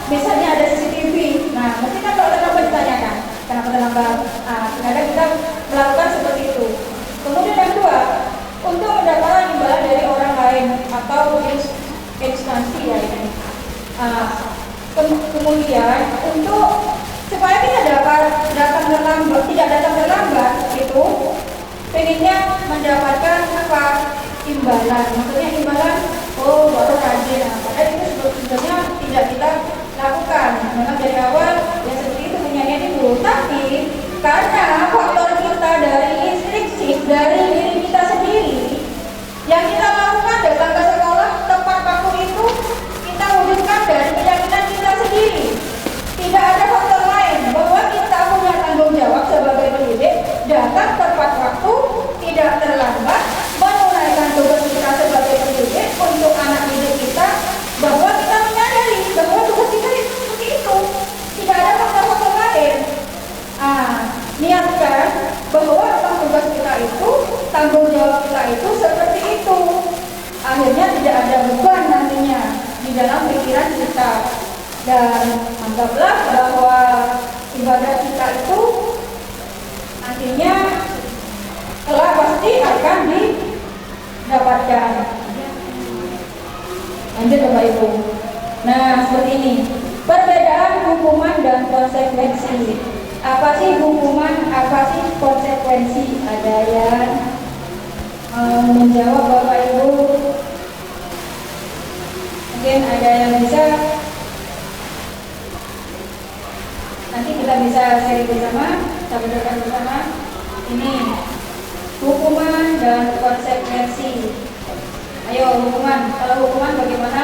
Misalnya ada CCTV. Nah, mesti kan kalau terlambat ditanyakan kenapa terlambat. Kadang kita melakukan seperti itu. Kemudian yang kedua, untuk mendapatkan imbalan dari orang lain atau instansi ya ini. Kemudian untuk supaya kita dapat tidak datang terlambat itu pengennya mendapatkan apa, imbalan. Maksudnya imbalan, oh baru rajin. Padahal itu sebetulnya tidak kita lakukan. Memang dari awal ya seperti itu punyanya itu. Tapi karena faktor kita dari instruksi dari diri kita sendiri yang kita lakukan datang ke sekolah tepat waktu itu kita wujudkan dari keyakinan kita sendiri. Tidak ada faktor lain bahwa kita punya tanggung jawab sebagai pendidik datang tepat waktu, tidak terlambat, menunaikan tugas kita sebagai pendidik untuk anak didik kita, bahwa kita menyadari bahwa tugas kita itu seperti itu. Tidak ada faktor-faktor lain. Niatkan bahwa tugas kita itu, tanggung jawab kita itu seperti itu. Akhirnya tidak ada beban nantinya di dalam pikiran kita. Dan anggaplah bahwa ibadah kita itu nantinya telah pasti akan didapatkan. Lanjut Bapak Ibu. Nah seperti ini, perbedaan hukuman dan konsekuensi. Apa sih hukuman, apa sih konsekuensi? Ada yang menjawab Bapak Ibu? Mungkin ada yang bisa. Nanti kita bisa sharing bersama, kita bicarakan bersama. Ini hukuman dan konsekuensi. Ayo hukuman. Kalau hukuman bagaimana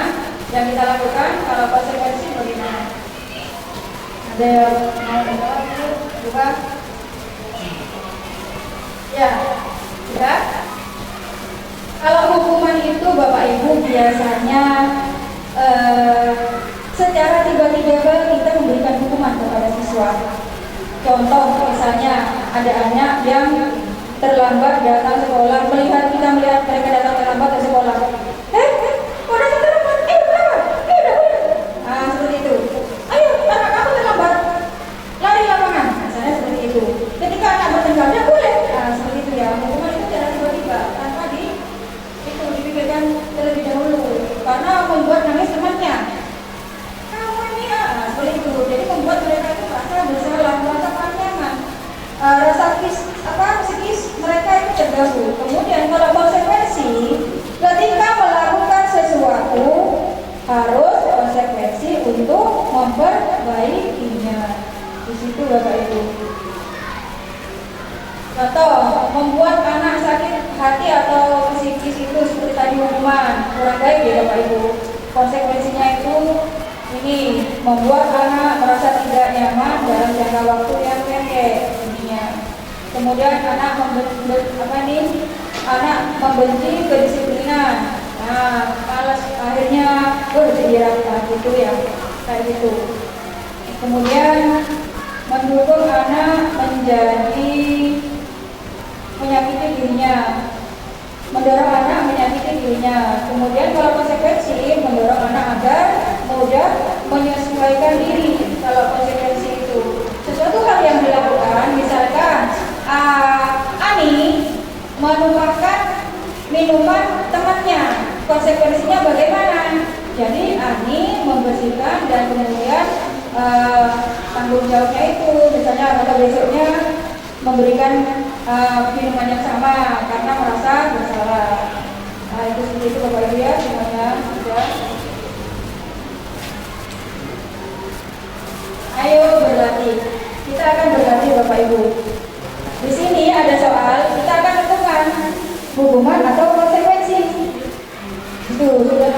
yang kita lakukan? Kalau konsekuensi bagaimana? Ada yang mau menjawab? Coba. Ya, sudah. Kalau hukuman itu Bapak Ibu biasanya secara tiba-tiba kita memberikan hukuman kepada siswa. Contoh misalnya ada anak yang terlambat datang sekolah, melihat mereka datang terlambat ke sekolah. Kok datang terlambat? Berapa? Udah. Seperti itu. Ayo, anak kamu terlambat. Lari lapangan. Misalnya seperti itu. Ketika anak bertengkar, ya boleh. Seperti itu ya. Hukuman itu secara tiba-tiba tanpa dipikirkan terlebih dahulu. Karena membuat nangis temannya. Seperti itu. Jadi membuat mereka itu merasa bersalah, merasa panjangan, rasa psikis mereka itu terganggu. Kemudian kalau konsekuensi, ketika melakukan sesuatu harus konsekuensi untuk memperbaikinya. Di situ Bapak Ibu. Contoh, membuat anak sakit hati atau psikis itu seperti tadi hukuman kurang baik ya Bapak Ibu. Konsekuensinya itu ini membuat anak merasa tidak nyaman dalam jangka waktu yang pendek intinya. Kemudian anak membenci kedisiplinan. Malas akhirnya berdirak gitu ya, kayak gitu. Kemudian mendukung anak menjadi menyakiti dirinya, mendorong anak menyakiti dirinya. Kemudian kalau konsekuensi mendorong anak agar mudah menyesuaikan diri. Kalau konsekuensi itu sesuatu hal yang dilakukan, misalkan Ani menumpahkan minuman temannya, konsekuensinya bagaimana? Jadi Ani membersihkan dan kemudian tanggung jawabnya itu misalnya atau besoknya memberikan minuman yang sama karena merasa bersalah. Itu seperti itu Bapak Ibu ya, semuanya sudah. Ayo berlatih. Kita akan berlatih Bapak Ibu. Di sini ada soal, kita akan tentukan hukuman atau konsekuensi. Itu sudah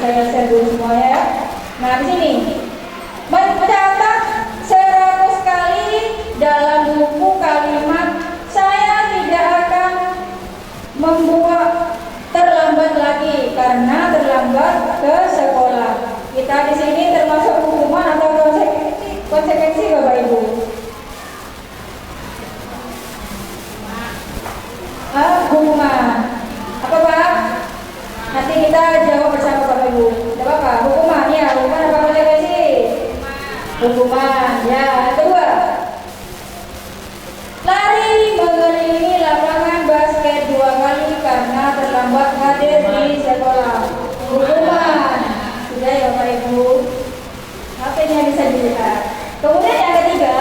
saya share dulu semua ya. Nah di sini mencatat 100 kali dalam buku kalimat saya tidak akan membuat terlambat ke sekolah. Kita di sini termasuk hukuman atau konsekuensi Bapak Ibu? Hukuman. Apa Pak? Nanti kita jawab bersama Bapak Ibu. Tidak apa-apa. Hukuman ya. Hukuman apa konsekuensi? Hukuman. Ya. Yang kedua, lari mengelilingi lapangan basket 2 kali karena terlambat hadir di sekolah. Hukuman. Sudah ya Bapak Ibu. Apa yang bisa dilihat? Kemudian yang ketiga,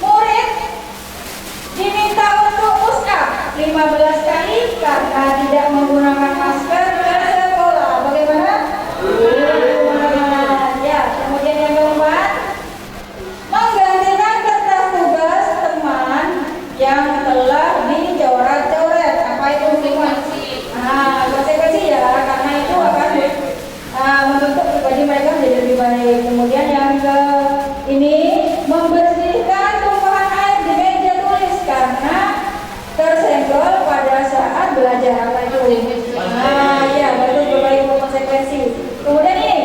murid diminta untuk push up 15 kali karena tidak menggunakan masker ke sekolah. Bagaimana? Ya, kemudian yang keempat, menggantikan kertas tugas teman yang telah dicoret-coret. Apa itu hukuman? Konsekuensi ya, karena itu akan membentuk pribadi mereka menjadi lebih baik. Kemudian yang ke ini, membersihkan tumpahan air di meja tulis karena tersenggol pada saat belajar. Apa itu? Ya, betul Bapak Ibu, konsekuensi. Kemudian ini,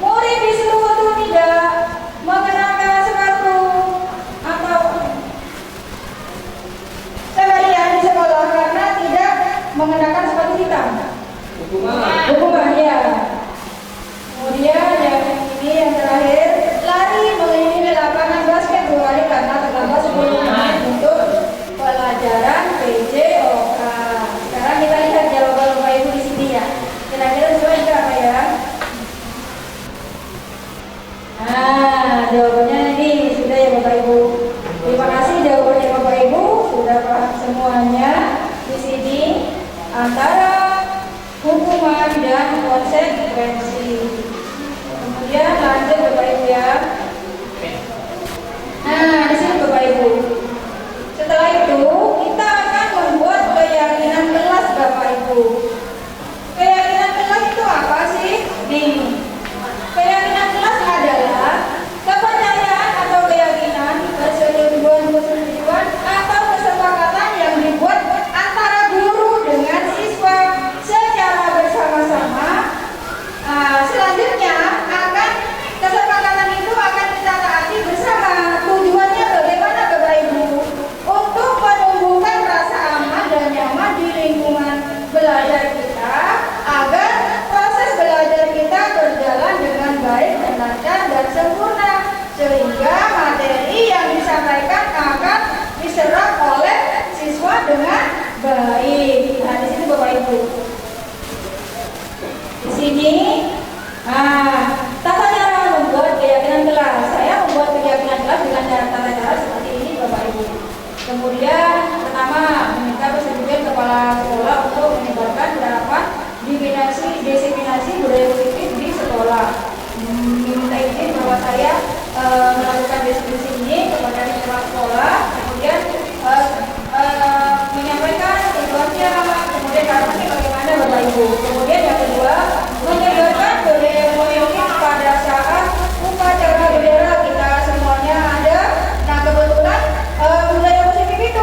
murid disuruh untuk tidak mengenakan sepatu atau seharian di sekolah karena tidak mengenakan sepatu hitam. Hukuman ya. Kemudian yang ini yang terakhir, lari mengelilingi lapangan basket 2 kali karena terlambat 10 menit untuk pelajaran PJOK. Sekarang kita lihat jawaban Bapak Ibu di sini ya. Kira-kira sesuai enggak apa ya? Jawabannya ini sudah ya Bapak Ibu. Terima kasih jawabannya Bapak Ibu sudah paham semuanya di sini antara hukuman dan konsekuensi. Kemudian lanjut Bapak Ibu ya. Di sini Bapak Ibu. Setelah itu kita akan membuat keyakinan kelas Bapak Ibu. Keyakinan kelas itu apa sih? Nih. Keyakinan kelas adalah kepercayaan atau keyakinan, persetujuan atau kesepakatan yang dibuat antara guru dengan siswa secara bersama-sama. Selanjutnya kesepakatan itu akan kita taati bersama. Tujuannya bagaimana Bapak Ibu? Untuk menumbuhkan rasa aman dan nyaman di lingkungan belajar kita agar proses belajar kita berjalan dengan baik, lancar dan sempurna sehingga materi yang disampaikan akan diserap oleh siswa dengan baik. Di sini Bapak Ibu. Di sini tata cara membuat keyakinan kelas. Saya membuat keyakinan kelas dengan tata cara seperti ini Bapak Ibu. Kemudian pertama, meminta persetujuan kepala sekolah untuk menyebarkan gerakan disiminasi budaya positif di sekolah. Meminta izin bahwa saya melakukan diskusi ini kepada kepala sekolah. Kemudian menyampaikan situasinya, kemudian caranya bagaimana Bapak Ibu. Kemudian yang kedua, menyebarkan budaya positif pada saat upacara bendera kita semuanya ada. Nah kebetulan budaya positif itu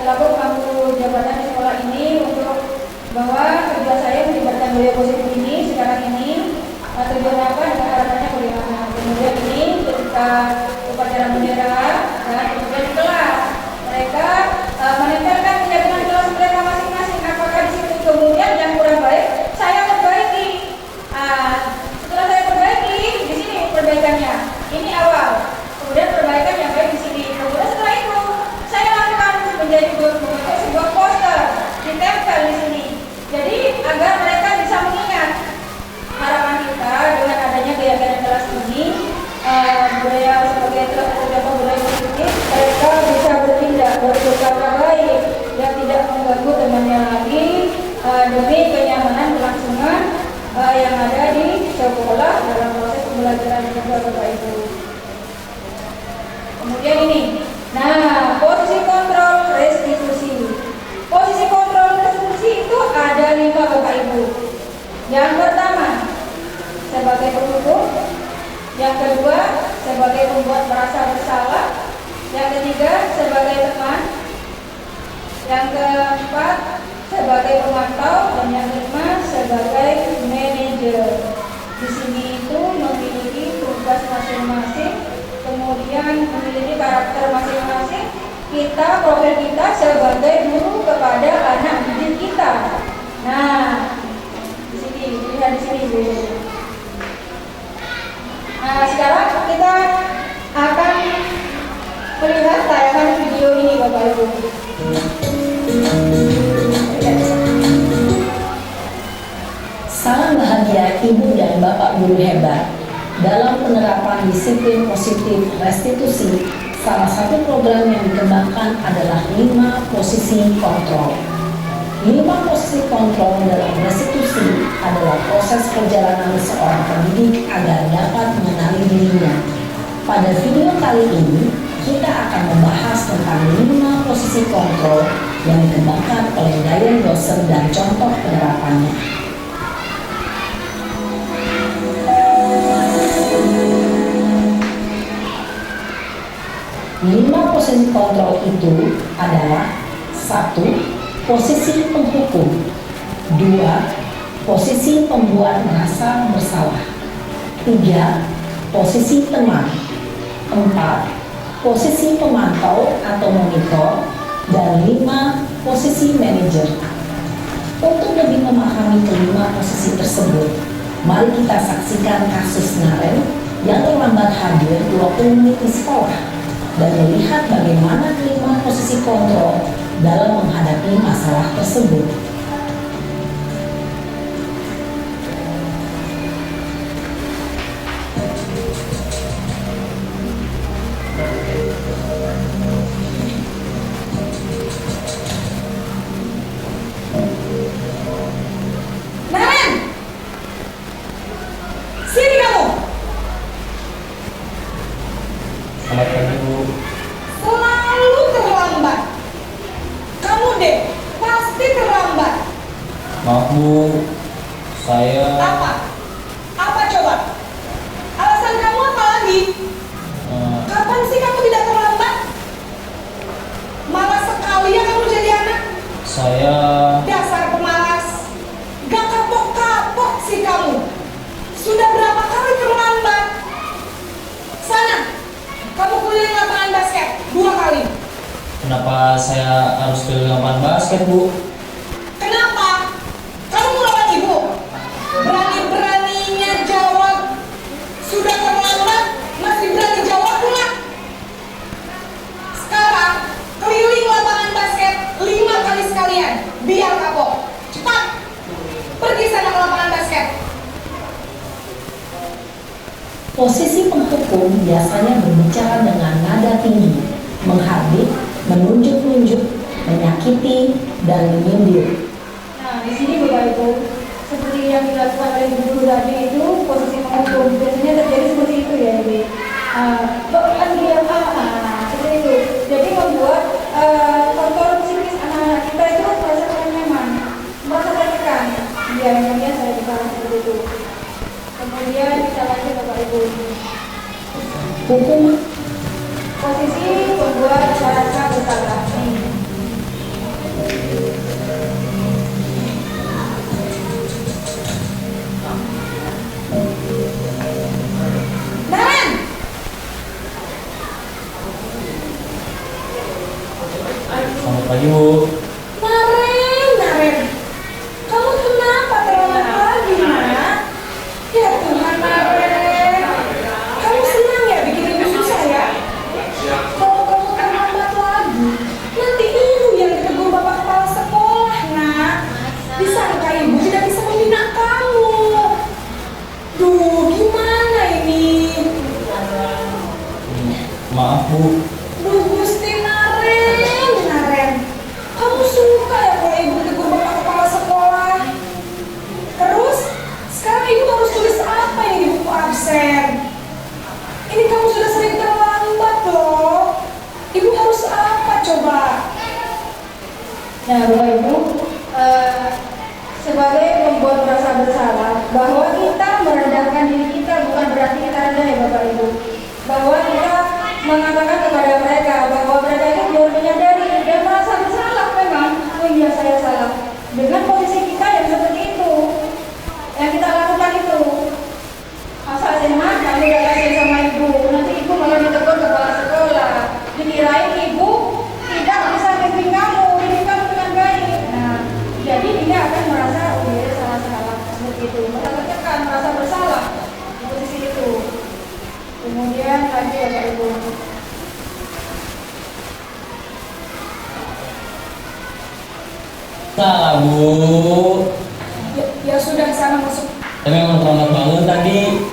selaku pemangku jabatan di sekolah ini untuk bahwa tujuan saya melibatkan budaya positif ini sekarang ini tujuan apa dengan harapannya bagaimana. Kemudian ini ketika upacara bendera dan kemudian di kelas mereka menempelkan keyakinan kelas mereka masing-masing. Apakah di situ kemudian yang kurang baik saya perbaiki. Setelah saya perbaiki di sini perbaikannya. Ini awal. Kemudian perbaikan yang baik di sini. Kemudian setelah itu saya lakukan menjadi sebuah poster ditempel di sini. Jadi agar mereka bisa mengingat. Harapan kita dengan adanya keyakinan kelas ini budaya sebagai terdapat budaya positif, mereka bisa bertindak berkata baik dan tidak mengganggu temannya lagi demi kenyamanan kelangsungan yang ada di sekolah dalam proses pembelajaran juga Bapak Ibu. Kemudian ini, nah posisi kontrol restitusi. Posisi kontrol restitusi itu ada 5 Bapak Ibu. Yang pertama sebagai penghukum, yang kedua sebagai pembuat merasa bersalah, yang ketiga sebagai teman, yang keempat sebagai pemantau, dan yang kelima sebagai manajer. Di sini itu memiliki tugas masing-masing, kemudian memiliki karakter masing-masing. Kita profil kita sebagai guru kepada anak didik kita. Nah, di sini dilihat di sini. Nah, sekarang kita akan melihat tayangan video ini Bapak Ibu. Salam bahagia Ibu dan Bapak guru hebat. Dalam penerapan disiplin positif restitusi, salah satu program yang dikembangkan adalah 5 posisi kontrol. 5 posisi kontrol dalam restitusi adalah proses perjalanan seorang pendidik agar dapat mengenali dirinya. Pada video kali ini, kita akan membahas tentang 5 posisi kontrol yang dikembangkan oleh Diane Dawson dan contoh penerapannya. 5 posisi kontrol itu adalah 1. Posisi penghukum. 2. Posisi pembuat merasa bersalah. 3. Posisi teman. 4. Posisi pemantau atau monitor. Dan 5. Posisi manajer. Untuk lebih memahami kelima posisi tersebut, mari kita saksikan kasus Naren yang terlambat hadir 20 menit di sekolah dan melihat bagaimana kelima posisi kontrol dalam menghadapi masalah tersebut. Naren, sini kamu. Selamat pagi Bu. Selalu terlambat. Kamu deh pasti terlambat. Maaf Bu, saya Apa coba? Alasan kamu apa lagi? Kapan sih kamu tidak terlambat? Malas sekali ya kamu jadi anak. saya Dasar pemalas. Gak kapok-kapok sih kamu. Sudah berapa kali terlambat? Sana, kamu keliling lapangan basket 2 kali. kenapa saya harus ke lapangan basket Bu? Kenapa? Kamu mau lawan ibu? Berani-beraninya jawab. Sudah terlambat, masih berani jawab pula. Sekarang, keliling lapangan basket 5 kali sekalian. Biar kapok. Cepat. Pergi sana ke lapangan basket. Posisi penghukum biasanya berbicara dengan nada tinggi, menghardik, menunjuk-nunjuk, menyakiti, dan menyindir. Nah, di sini Bapak Ibu, seperti yang dilakukan oleh guru tadi itu posisi penghukum biasanya terjadi seperti itu ya Ibu. Bahkan dia seperti itu. Jadi membuat kontrol psikis anak-anak kita itu merasa kurang nyaman, merasa tertekan. Biasanya saya bicara seperti itu. Kemudian kita lanjut Bapak Ibu. Hukum Posisi pembuat merasa bersalah. Naren, kamu kenapa terlambat lagi, nak? Ya Tuhan, Naren, kamu senang ya bikin ibu susah ya? Kalau kamu terlambat lagi, nanti ibu yang ditegur bapak kepala sekolah, nak. Disangka ibu tidak bisa membina kamu. Duh, gimana ini? Maaf Bu. Duh, Gusti Naren, kamu suka ya kalau ibu tegur bapak kepala sekolah? Terus, sekarang ibu harus tulis apa ini di buku absen? Ini kamu sudah sering terlambat loh. Ibu harus apa coba? Nah, Bapak Ibu, sebagai pembuat merasa bersalah, bahwa kita merendahkan diri kita bukan berarti kita rendah ya Bapak Ibu. Bahwa kita mengatakan kepada mereka bahwa mereka itu belum menyadari dan merasa bersalah memang. Oh iya, saya salah. Dengan posisi kita yang seperti itu, yang kita lakukan itu. Masa SMA kamu gak kasih sama ibu, nanti ibu malah ditegur kepala sekolah. Dikirain ibu tidak bisa bimbing kamu dengan baik. Nah, jadi dia akan merasa oh dia salah seperti itu, merasa tertekan, merasa bersalah di posisi itu. Kemudian lagi ya Pak Ibu. Salah Bu. Ya sudah, sana masuk. Tapi memang terlambat bangun tadi.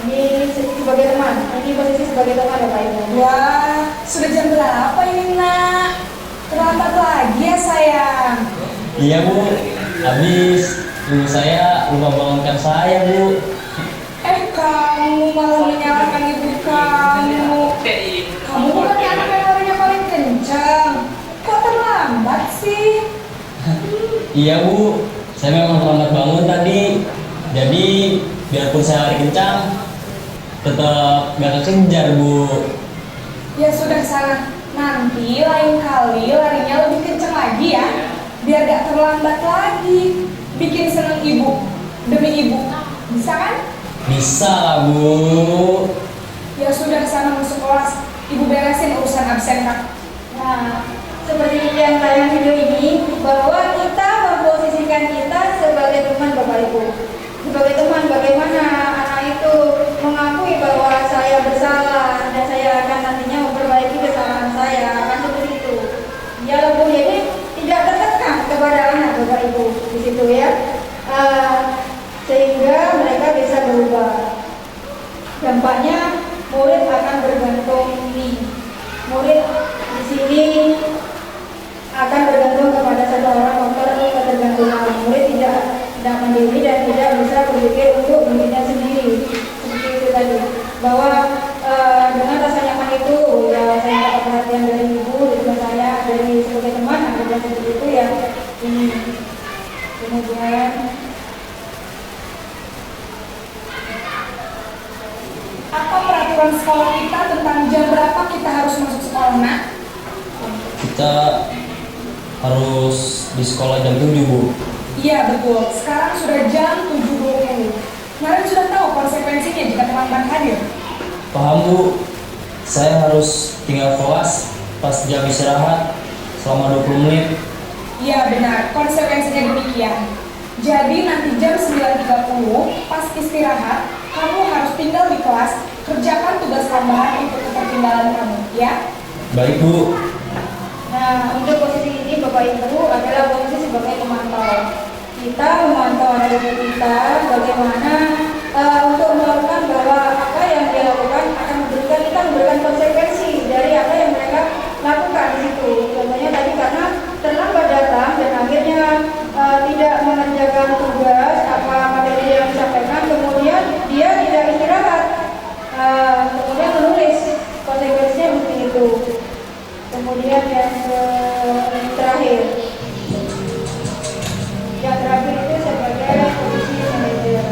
Ini sebagai teman, ini posisi sebagai teman ya Pak Ibu. Wah, sudah jam berapa ini, nak? Terlambat lagi ya sayang. Iya Bu. Habis ibu saya lupa bangunkan saya Bu. Kamu malah menyalahkan ibu kamu. Kamu bukan anak yang larinya paling kencang. Kok terlambat sih? Iya Bu. Saya memang terlambat bangun tadi. Jadi biarpun saya lari kencang, tetap gak kekejar Bu. Ya sudah, sana. Nanti lain kali larinya lebih kencang lagi ya. Biar gak terlambat lagi. Bikin seneng ibu. Demi ibu. Bisa kan? Bisa lah Bu. Ya sudah, sana masuk kelas. Ibu beresin urusan absen Kak. Nah, seperti yang tayang video ini, bahwa kita memposisikan kita sebagai teman Bapak Ibu. Sebagai teman, bagaimana anak itu mengakui bahwa saya bersalah dan saya akan nantinya memperbaiki kesalahan saya, akan seperti itu. Ya lebih jadi tidak tertekan kepada anak Bapak Ibu di situ ya, sehingga mereka bisa berubah. Dampaknya murid akan bergantung ini. Murid di sini akan bergantung kepada satu orang faktor ketergantungan. Murid tidak mandiri dan tidak bisa berpikir untuk dirinya sendiri. Seperti itu tadi. Bahwa dengan rasa nyaman itu, ya saya dapat perhatian dari ibu, dari saya, dari sebagai teman, ada seperti itu ya. Ini. Kemudian Apa peraturan sekolah kita tentang jam berapa kita harus masuk sekolah, nak? Kita harus di sekolah jam 7 Bu. Iya betul, sekarang sudah jam 7.20. Kemarin sudah tahu konsekuensinya jika terlambat hadir. Paham Bu. Saya harus tinggal kelas pas jam istirahat selama 20 menit. Iya benar, konsekuensinya demikian. Jadi nanti jam 9.30 pas istirahat, kamu harus tinggal di kelas, kerjakan tugas tambahan untuk ketertinggalan kamu, ya? Baik Bu. Nah, untuk posisi ini Bapak Ibu adalah posisi sebagai pemantau. Kita memantau anak-anak kita bagaimana untuk melakukan bahwa apa yang dia lakukan akan memberikan konsekuensi dari apa yang mereka lakukan di situ. Contohnya tadi karena terlambat datang dan akhirnya tidak mengerjakan tugas apa materi yang disampaikan, kemudian dia tidak istirahat, kemudian menulis konsekuensinya seperti itu. Kemudian yang terakhir itu sebagai posisi manajer.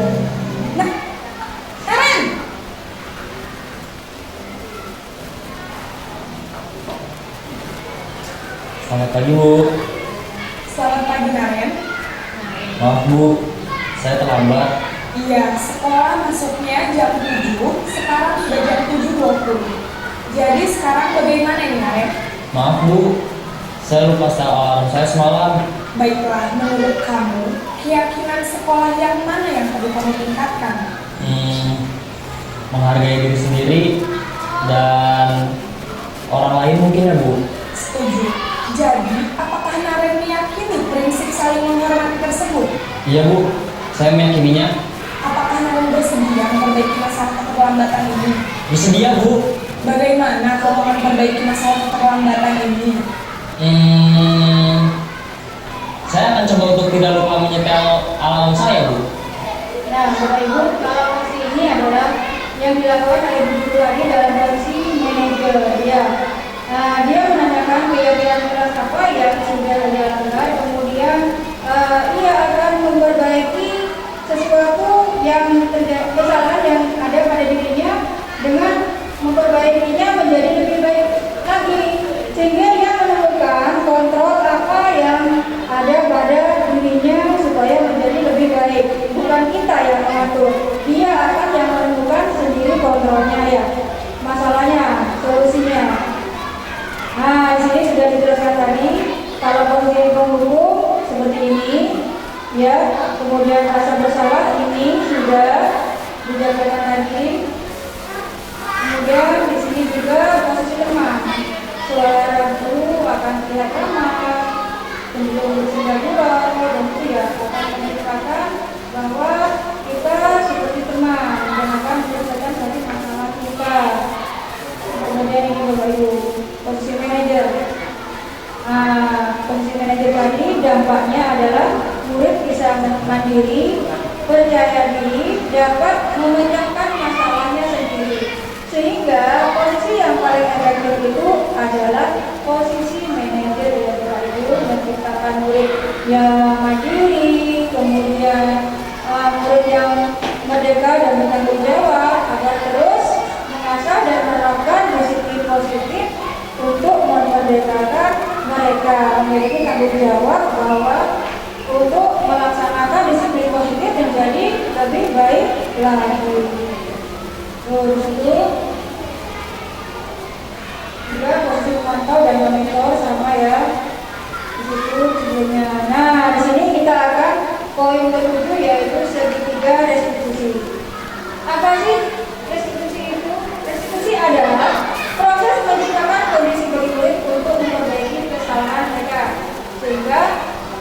Nah, Naren! Selamat pagi Bu. Selamat pagi, Naren. Maaf Bu, saya terlambat. Iya, sekolah masuknya jam 7, sekarang sudah jam 7.20. Jadi sekarang bagaimana nih, Naren? Maaf Bu, Saya lupa soal saya semalam. Baiklah, menurut kamu, keyakinan sekolah yang mana yang perlu kamu tingkatkan? Menghargai diri sendiri dan orang lain mungkin ya Bu. Setuju. Jadi, apakah Naren meyakini prinsip saling menghormati tersebut? Iya Bu, saya meyakininya. Apakah Naren bersedia memperbaiki masalah keterlambatan ini? Bersedia Bu. Bagaimana kau mau memperbaiki masalah keterlambatan ini? Saya akan coba untuk tidak lupa menyetel alarm saya Bu. Nah, Bapak Ibu, kalau fungsi ini adalah yang dilakukan oleh Bu Guru tadi dalam fungsi manajer, ya. Nah, dia menanyakan keyakinan keras apa yang sudah dia lakukan, kemudian ia akan memperbaiki sesuatu yang kesalahan yang ada pada dirinya dengan memperbaikinya menjadi lebih baik lagi, sehingga dia menemukan kontrol apa yang ada pada dirinya supaya menjadi lebih baik. Bukan kita yang mengatur, dia akan yang menemukan sendiri kontrolnya, ya. Masalahnya, solusinya. Nah, di sini sudah dijelaskan tadi, kalau kondisi penghukum seperti ini, ya, kemudian rasa bersalah ini sudah dijelaskan tadi. Kemudian di sini juga posisi lemah, suara ragu akan terlihat lemah, cenderung bersingkat gurau, dan itu ya akan menunjukkan bahwa kita seperti teman dan akan menyelesaikan tadi masalah kita. Kemudian ini Bapak Ibu, posisi manajer. Posisi manajer tadi dampaknya adalah murid bisa mandiri, percaya diri, dapat memecahkan masalahnya sendiri. Sehingga posisi yang paling efektif itu adalah posisi manajer, ya Bapak Ibu, menciptakan murid yang mandiri, kemudian murid yang merdeka dan bertanggung jawab agar terus mengasah dan menerapkan disiplin positif untuk memerdekakan mereka, memiliki tanggung jawab bahwa untuk melaksanakan disiplin positif menjadi lebih baik lagi. Terus itu juga posisi memantau dan monitor sama ya di situ sebelumnya. Nah, di sini kita akan poin ke-7 yaitu segitiga restitusi. Apa sih restitusi itu? Restitusi adalah proses menciptakan kondisi bagi murid untuk memperbaiki kesalahan mereka sehingga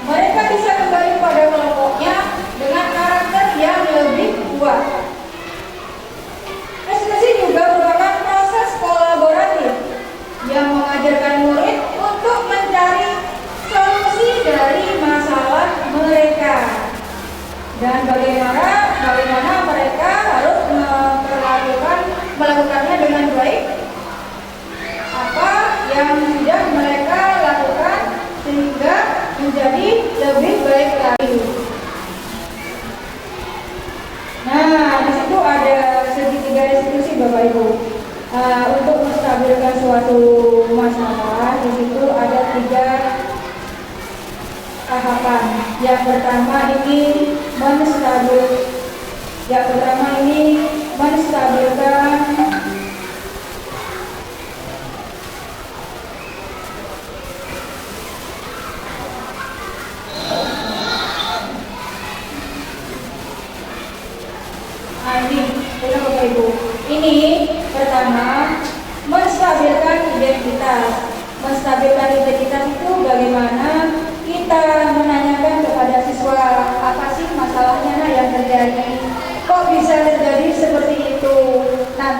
mereka bisa kembali pada kelompoknya dengan karakter yang lebih kuat. Restitusi juga merupakan proses kolaboratif yang mengajarkan murid untuk mencari solusi dari masalah mereka dan bagaimana mereka harus melakukannya dengan baik, apa yang sudah mereka lakukan sehingga menjadi lebih baik lagi. Nah, di situ ada segitiga restitusi Bapak Ibu. Untuk menstabilkan suatu masalah, di situ ada 3 tahapan. Yang pertama ini menstabilkan Bapak Ibu. Ini pertama menstabilkan identitas. Menstabilkan identitas itu bagaimana kita menanyakan kepada siswa apa sih masalahnya yang terjadi, kok bisa terjadi seperti itu. Nah,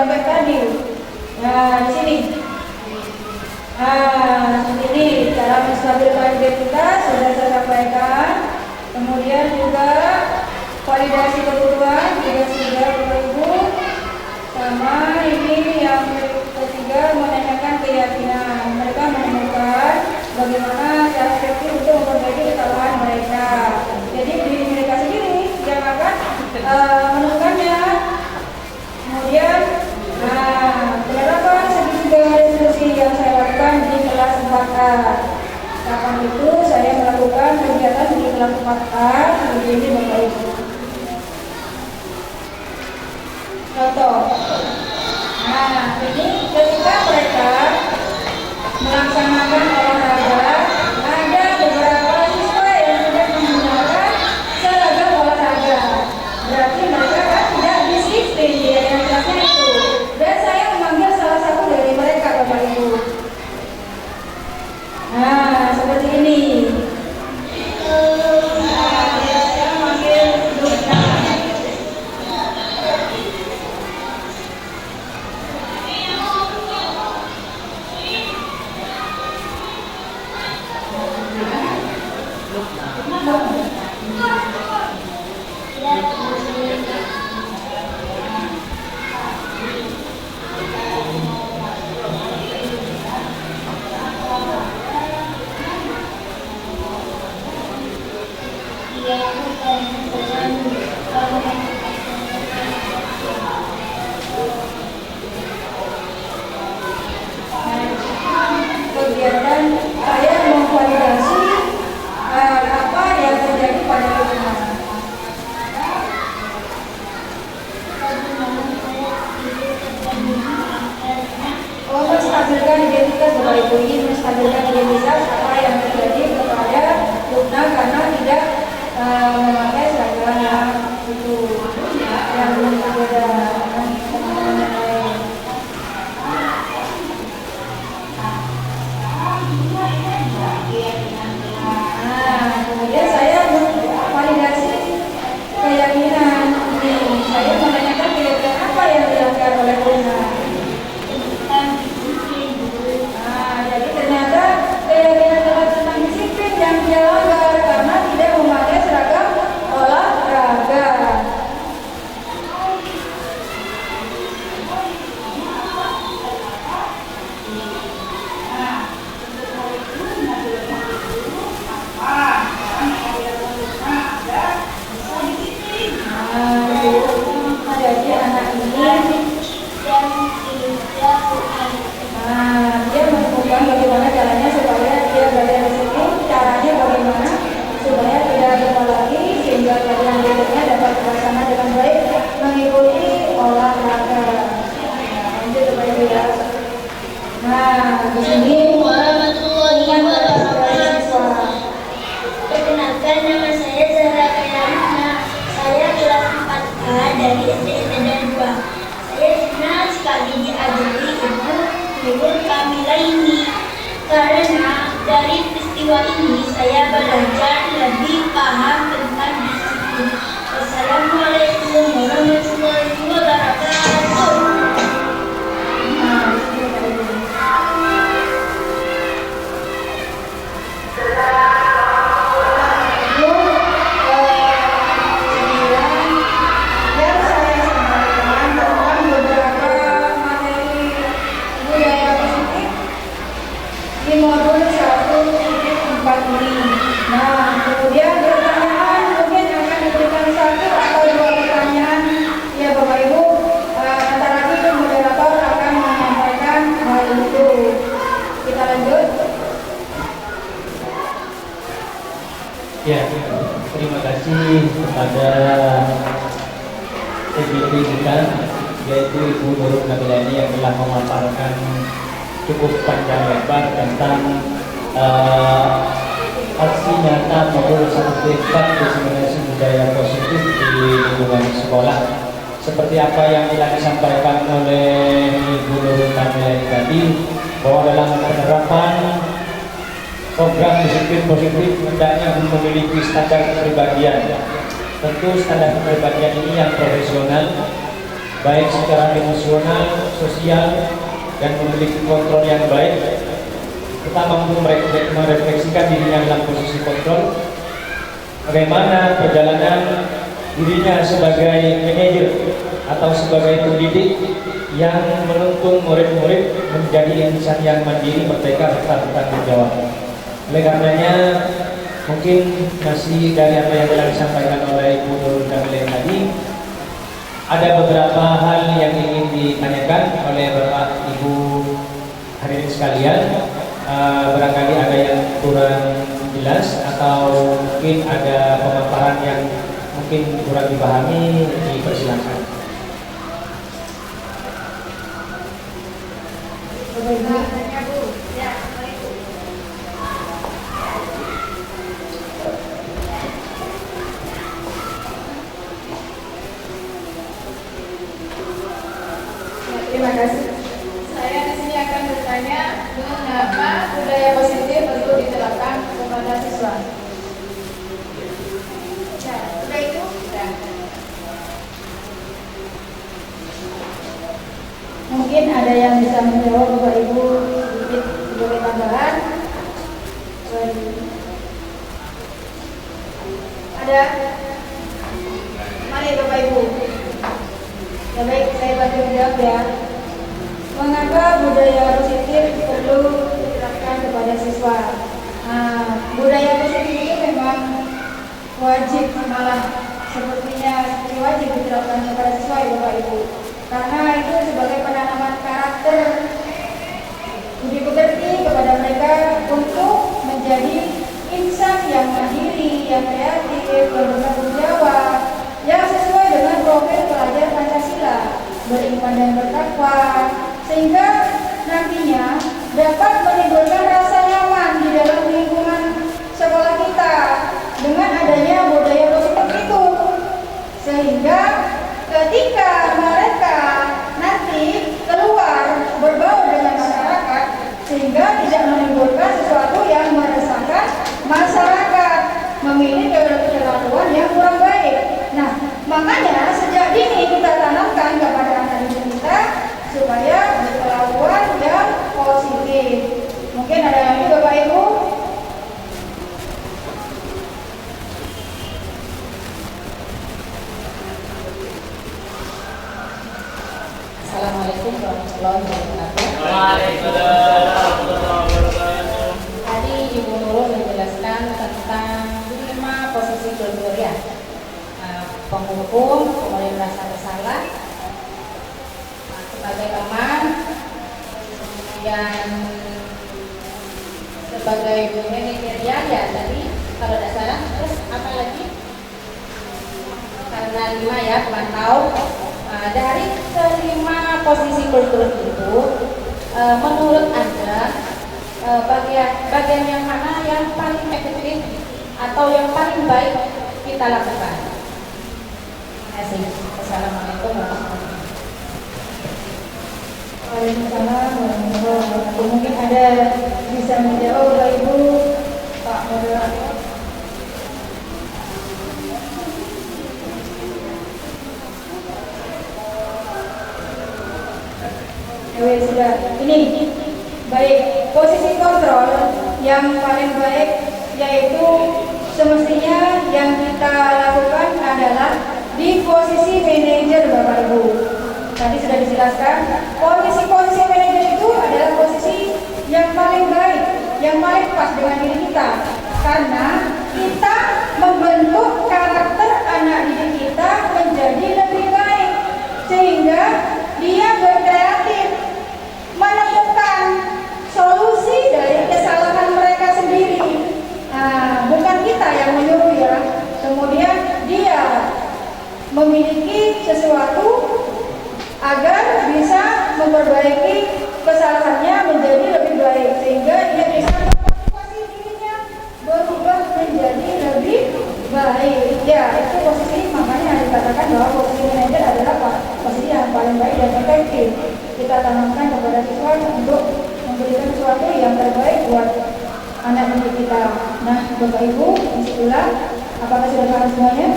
sampai tadi. Nah, di sini. Nah, ini cara menstabilkan identitas sudah saya sampaikan. Kemudian juga validasi kebutuhan juga sudah Bapak Ibu. Sama ini yang ketiga menanyakan keyakinan. Mereka menemukan bagaimana cara efektif untuk memperbaiki kesalahan mereka. Jadi diri mereka sendiri yang akan menemukannya. Kemudian, penerapan segitiga diskusi yang saya lakukan di kelas 4A. Kapan itu saya melakukan kegiatan di kelas 4A seperti ini Bapak Ibu. Contoh. Nah, ini ketika mereka melaksanakan olahraga, ada beberapa siswa yang tidak menggunakan seragam olahraga. Berarti mereka kan tidak disiplin di area kelasnya itu. Dan saya memanggil salah satu dari mereka, Bapak Ibu. Nah, seperti ini. Saya memanggil Dukna. Kegiatan saya memvalidasi apa yang terjadi pada Lukman. Menstabilkan identitas Bapak Ibu, ini menstabilkan identitas apa yang terjadi kepada Lukman karena tidak memakai seragam itu yang berbeda dengan teman-teman yang lain. Kemudian saya validasi keyakinan ini. Saya menanyakan keyakinan apa yang dilakukan oleh Luna. Jadi ternyata keyakinan tentang disiplin yang dia langgar karena tidak memakai seragam olahraga. Jadi anak ini dia menemukan bagaimana caranya supaya dia belajar disiplin, caranya bagaimana supaya tidak lupa lagi sehingga pelajaran berikutnya dapat terlaksana dengan baik mengikuti olahraga. Lanjut Bapak Ibu ya. Nah, di sini perkenalkan, nama saya Zahra Kayana. Saya kelas 4A dari SD Negeri 2. Saya senang sekali diajari Ibu Kamila ini karena dari peristiwa ini saya belajar lebih paham tentang disiplin. Wassalamualaikum warahmatullahi wabarakatuh. Di modul 1.4 ini. Nah, kemudian pertanyaan mungkin akan diberikan satu atau dua pertanyaan ya Bapak Ibu. Antara itu moderator akan menyampaikan hal itu. Kita lanjut. Ya, terima kasih kepada PBB kita, yaitu Ibu Nurul Kamilani yang telah memaparkan cukup panjang lebar tentang aksi nyata modul 1.4 diseminasi budaya positif di lingkungan sekolah. Seperti apa yang telah disampaikan oleh Ibu Nurul Kamilani tadi, bahwa dalam penerapan program disiplin positif hendaknya memiliki standar kepribadian. Tentu standar kepribadian ini yang profesional, baik secara emosional, sosial, dan memiliki kontrol yang baik, kita mampu merefleksikan dirinya dalam posisi kontrol, bagaimana perjalanan dirinya sebagai manajer atau sebagai pendidik yang menuntun murid-murid menjadi insan yang mandiri, merdeka, serta bertanggung jawab. Oleh karenanya, mungkin masih dari apa yang telah disampaikan oleh Ibu Nurul Kamilin tadi, ada beberapa hal yang ingin ditanyakan oleh Bapak Ibu hadirin sekalian. Barangkali ada yang kurang jelas atau mungkin ada pemaparan yang mungkin kurang dipahami, dipersilakan. Terima kasih. Saya di sini akan bertanya mengapa budaya positif perlu diterapkan kepada siswa. Ya, sudah itu. Ya. Mungkin ada yang bisa menjawab Bapak Ibu sedikit sebagai tambahan. Ada? Mari Bapak Ibu. Ya baik, saya bantu menjawab ya. Mengapa budaya positif perlu diterapkan kepada siswa? Budaya positif itu memang wajib, malah sepertinya wajib diterapkan kepada siswa ya Bapak Ibu. Karena itu sebagai penanaman karakter budi pekerti kepada mereka untuk menjadi insan yang mandiri, yang kreatif, yang bertanggung jawab, yang sesuai dengan profil pelajar Pancasila, beriman dan bertakwa, sehingga nantinya dapat menimbulkan rasa nyaman di dalam lingkungan sekolah kita dengan adanya budaya positif itu, sehingga ketika mereka nanti keluar berbaur dengan masyarakat, sehingga tidak menimbulkan sesuatu yang meresahkan masyarakat, memiliki kelakuan yang kurang baik. Nah, makanya sejak dini kita tanamkan kepada anak didik kita supaya berkelakuan yang positif. Mungkin ada lagi Bapak Ibu? Assalamualaikum warahmatullahi wabarakatuh. Waalaikumsalam warahmatullahi wabarakatuh. Tadi Ibu Nurul menjelaskan tentang 5 posisi kulturnya, penghukum, kemudian merasa bersalah, sebagai teman, kemudian sebagai manajerial ya tadi kalau tidak salah, terus apa lagi? Karena 5 ya pemantau. Dari kelima posisi kultur itu, menurut Anda bagian yang mana yang paling efektif atau yang paling baik kita lakukan? Terima kasih. Assalamualaikum warahmatullahi wabarakatuh. Waalaikumsalam warahmatullahi wabarakatuh. Mungkin ada bisa menjawab Bapak Ibu, Pak Moderator. Sudah. Ini baik, posisi kontrol yang paling baik yaitu semestinya yang kita lakukan adalah di posisi manajer Bapak Ibu. Tadi sudah dijelaskan, posisi manajer itu adalah posisi yang paling baik, yang paling pas dengan diri kita, karena kita membentuk karakter anak didik kita menjadi lebih baik, sehingga dia berkreatif, menemukan solusi dari kesalahan mereka sendiri. Bukan kita yang menyuruh ya. Kemudian dia memiliki sesuatu agar bisa memperbaiki kesalahannya menjadi lebih baik, sehingga dia bisa memotivasi dirinya berubah menjadi lebih baik. Ya, itu posisi, makanya dikatakan bahwa posisi manajer adalah posisi yang paling baik dan efektif. Kita tanamkan kepada siswa untuk memberikan sesuatu yang terbaik buat anak didik kita. Nah, Bapak Ibu, disitulah Apakah sudah paham semuanya?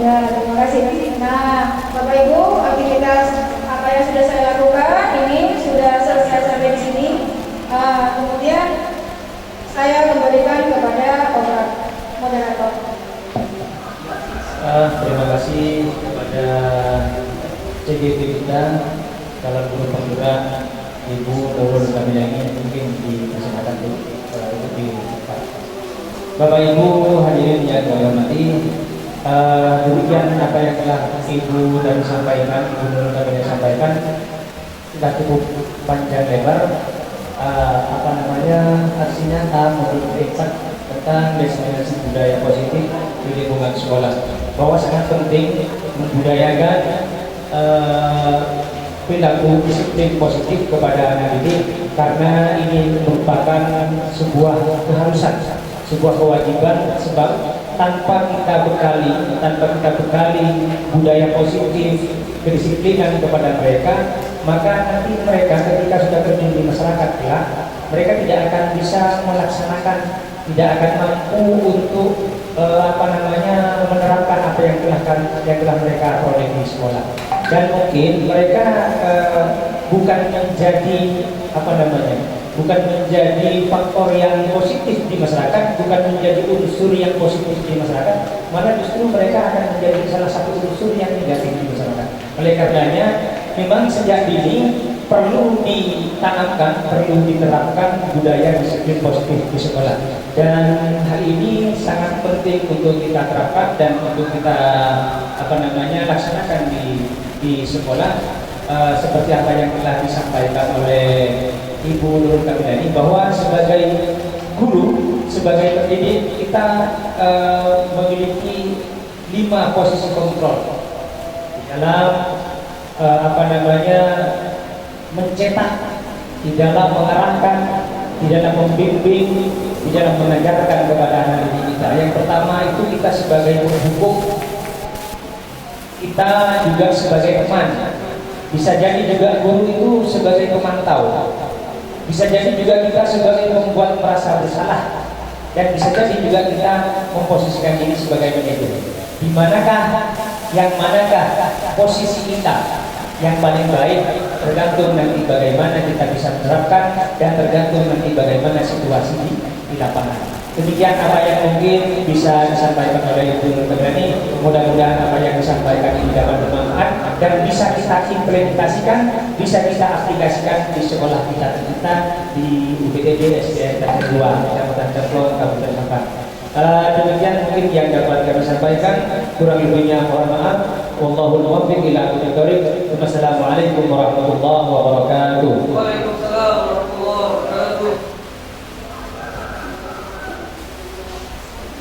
Ya, terima kasih. Nah, Bapak Ibu, aktivitas apa yang sudah saya lakukan ini sudah selesai sampai di sini. Kemudian saya kembalikan kepada moderator. Terima kasih kepada CGP kita, calon guru penggerak Ibu Nurul Kamilah ini mungkin di kesempatan itu di Bapak Ibu hadirin yang saya hormati, demikian apa yang telah Ibu dan sampaikan, Ibu Nurul Kamilah sampaikan sudah cukup panjang lebar. Artinya memberikan tentang destinasi budaya positif di lingkungan sekolah, bahwa sangat penting membudayakan perilaku disiplin positif kepada anak didik, karena ini merupakan sebuah keharusan, sebuah kewajiban, sebab tanpa kita bekali budaya positif, kedisiplinan kepada mereka, maka nanti mereka ketika sudah terjun di masyarakat mereka tidak akan bisa melaksanakan, tidak akan mampu untuk menerapkan apa yang telah mereka peroleh di sekolah. Dan mungkin mereka bukan menjadi faktor yang positif di masyarakat, bukan menjadi unsur yang positif di masyarakat, malah justru mereka akan menjadi salah satu unsur yang negatif di masyarakat. Oleh karenanya, memang sejak dini perlu ditanamkan, perlu diterapkan budaya disiplin positif di sekolah. Dan hal ini sangat penting untuk kita terapkan dan untuk kita laksanakan di sekolah, seperti apa yang telah disampaikan oleh Ibu Nurul Kamilah ini, bahwa sebagai guru, sebagai pendidik, kita memiliki 5 posisi kontrol di dalam mencetak, di dalam mengarahkan, di dalam membimbing, di dalam mengajarkan kepada anak didik kita. Yang pertama itu kita sebagai penghukum, kita juga sebagai teman. Bisa jadi juga guru itu sebagai pemantau, bisa jadi juga kita sebagai pembuat merasa bersalah, dan bisa jadi juga kita memposisikan diri sebagai manajer. Di manakah posisi kita yang paling baik, tergantung nanti bagaimana kita bisa menerapkan, dan tergantung nanti bagaimana situasi di lapangan. Demikian apa yang mungkin bisa disampaikan oleh Ibu Nurul Kamilah ini. Mudah-mudahan apa yang disampaikan ini dapat bermanfaat dan bisa kita implementasikan, bisa kita aplikasikan di sekolah kita di UPTD SDN Tanggal 2, Kecamatan Ceplon, Kabupaten Sampang. Demikian mungkin yang dapat kami sampaikan, kurang lebihnya mohon maaf. Wallahul muwaffiq ila aqwamit thoriq. Wassalamualaikum warahmatullahi wabarakatuh. Waalaikumsalam warahmatullahi wabarakatuh.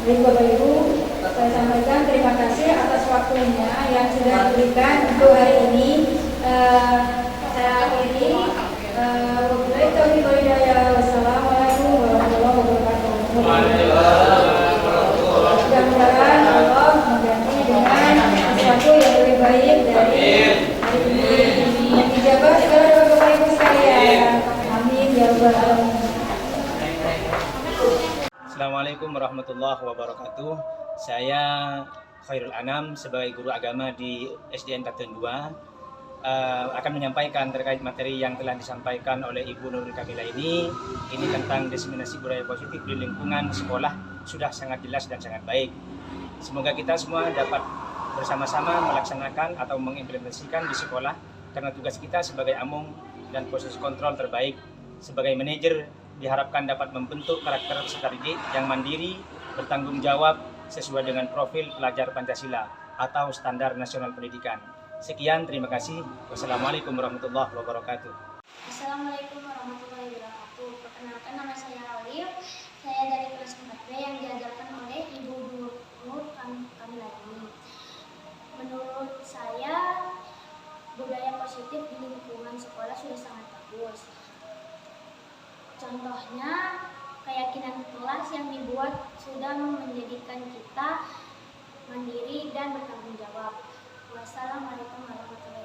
Baik Bapak Ibu, saya sampaikan terima kasih atas waktunya yang sudah diberikan untuk hari ini. Saya akhiri. Wabillahi taufiq wal hidayah. Wassalamualaikum warahmatullahi wabarakatuh. Mudah-mudahan Allah mengganti dengan sesuatu yang lebih baik dari hari ini. Yang dijabat segala doa Bapak Ibu sekalian. Amin ya rabbal alamin. Assalamualaikum warahmatullahi wabarakatuh. Saya Khairul Anam sebagai guru agama di SDN Taten 2 akan menyampaikan terkait materi yang telah disampaikan oleh Ibu Nurul Kamilah ini tentang diseminasi budaya positif di lingkungan sekolah sudah sangat jelas dan sangat baik. Semoga kita semua dapat bersama-sama melaksanakan atau mengimplementasikan di sekolah, karena tugas kita sebagai amung dan posisi kontrol terbaik sebagai manajer diharapkan dapat membentuk karakter peserta didik yang mandiri, bertanggung jawab sesuai dengan profil pelajar Pancasila atau standar nasional pendidikan. Sekian, terima kasih. Wassalamualaikum warahmatullahi wabarakatuh. Assalamualaikum warahmatullahi wabarakatuh. Perkenalkan, nama saya Alif. Saya dari kelas 4B yang diajarkan oleh Ibu Nurul Kamilah ini. Menurut saya, budaya positif di lingkungan sekolah sudah sangat bagus. Contohnya, keyakinan kelas yang dibuat sudah menjadikan kita mandiri dan bertanggung jawab. Wassalamualaikum warahmatullahi wabarakatuh.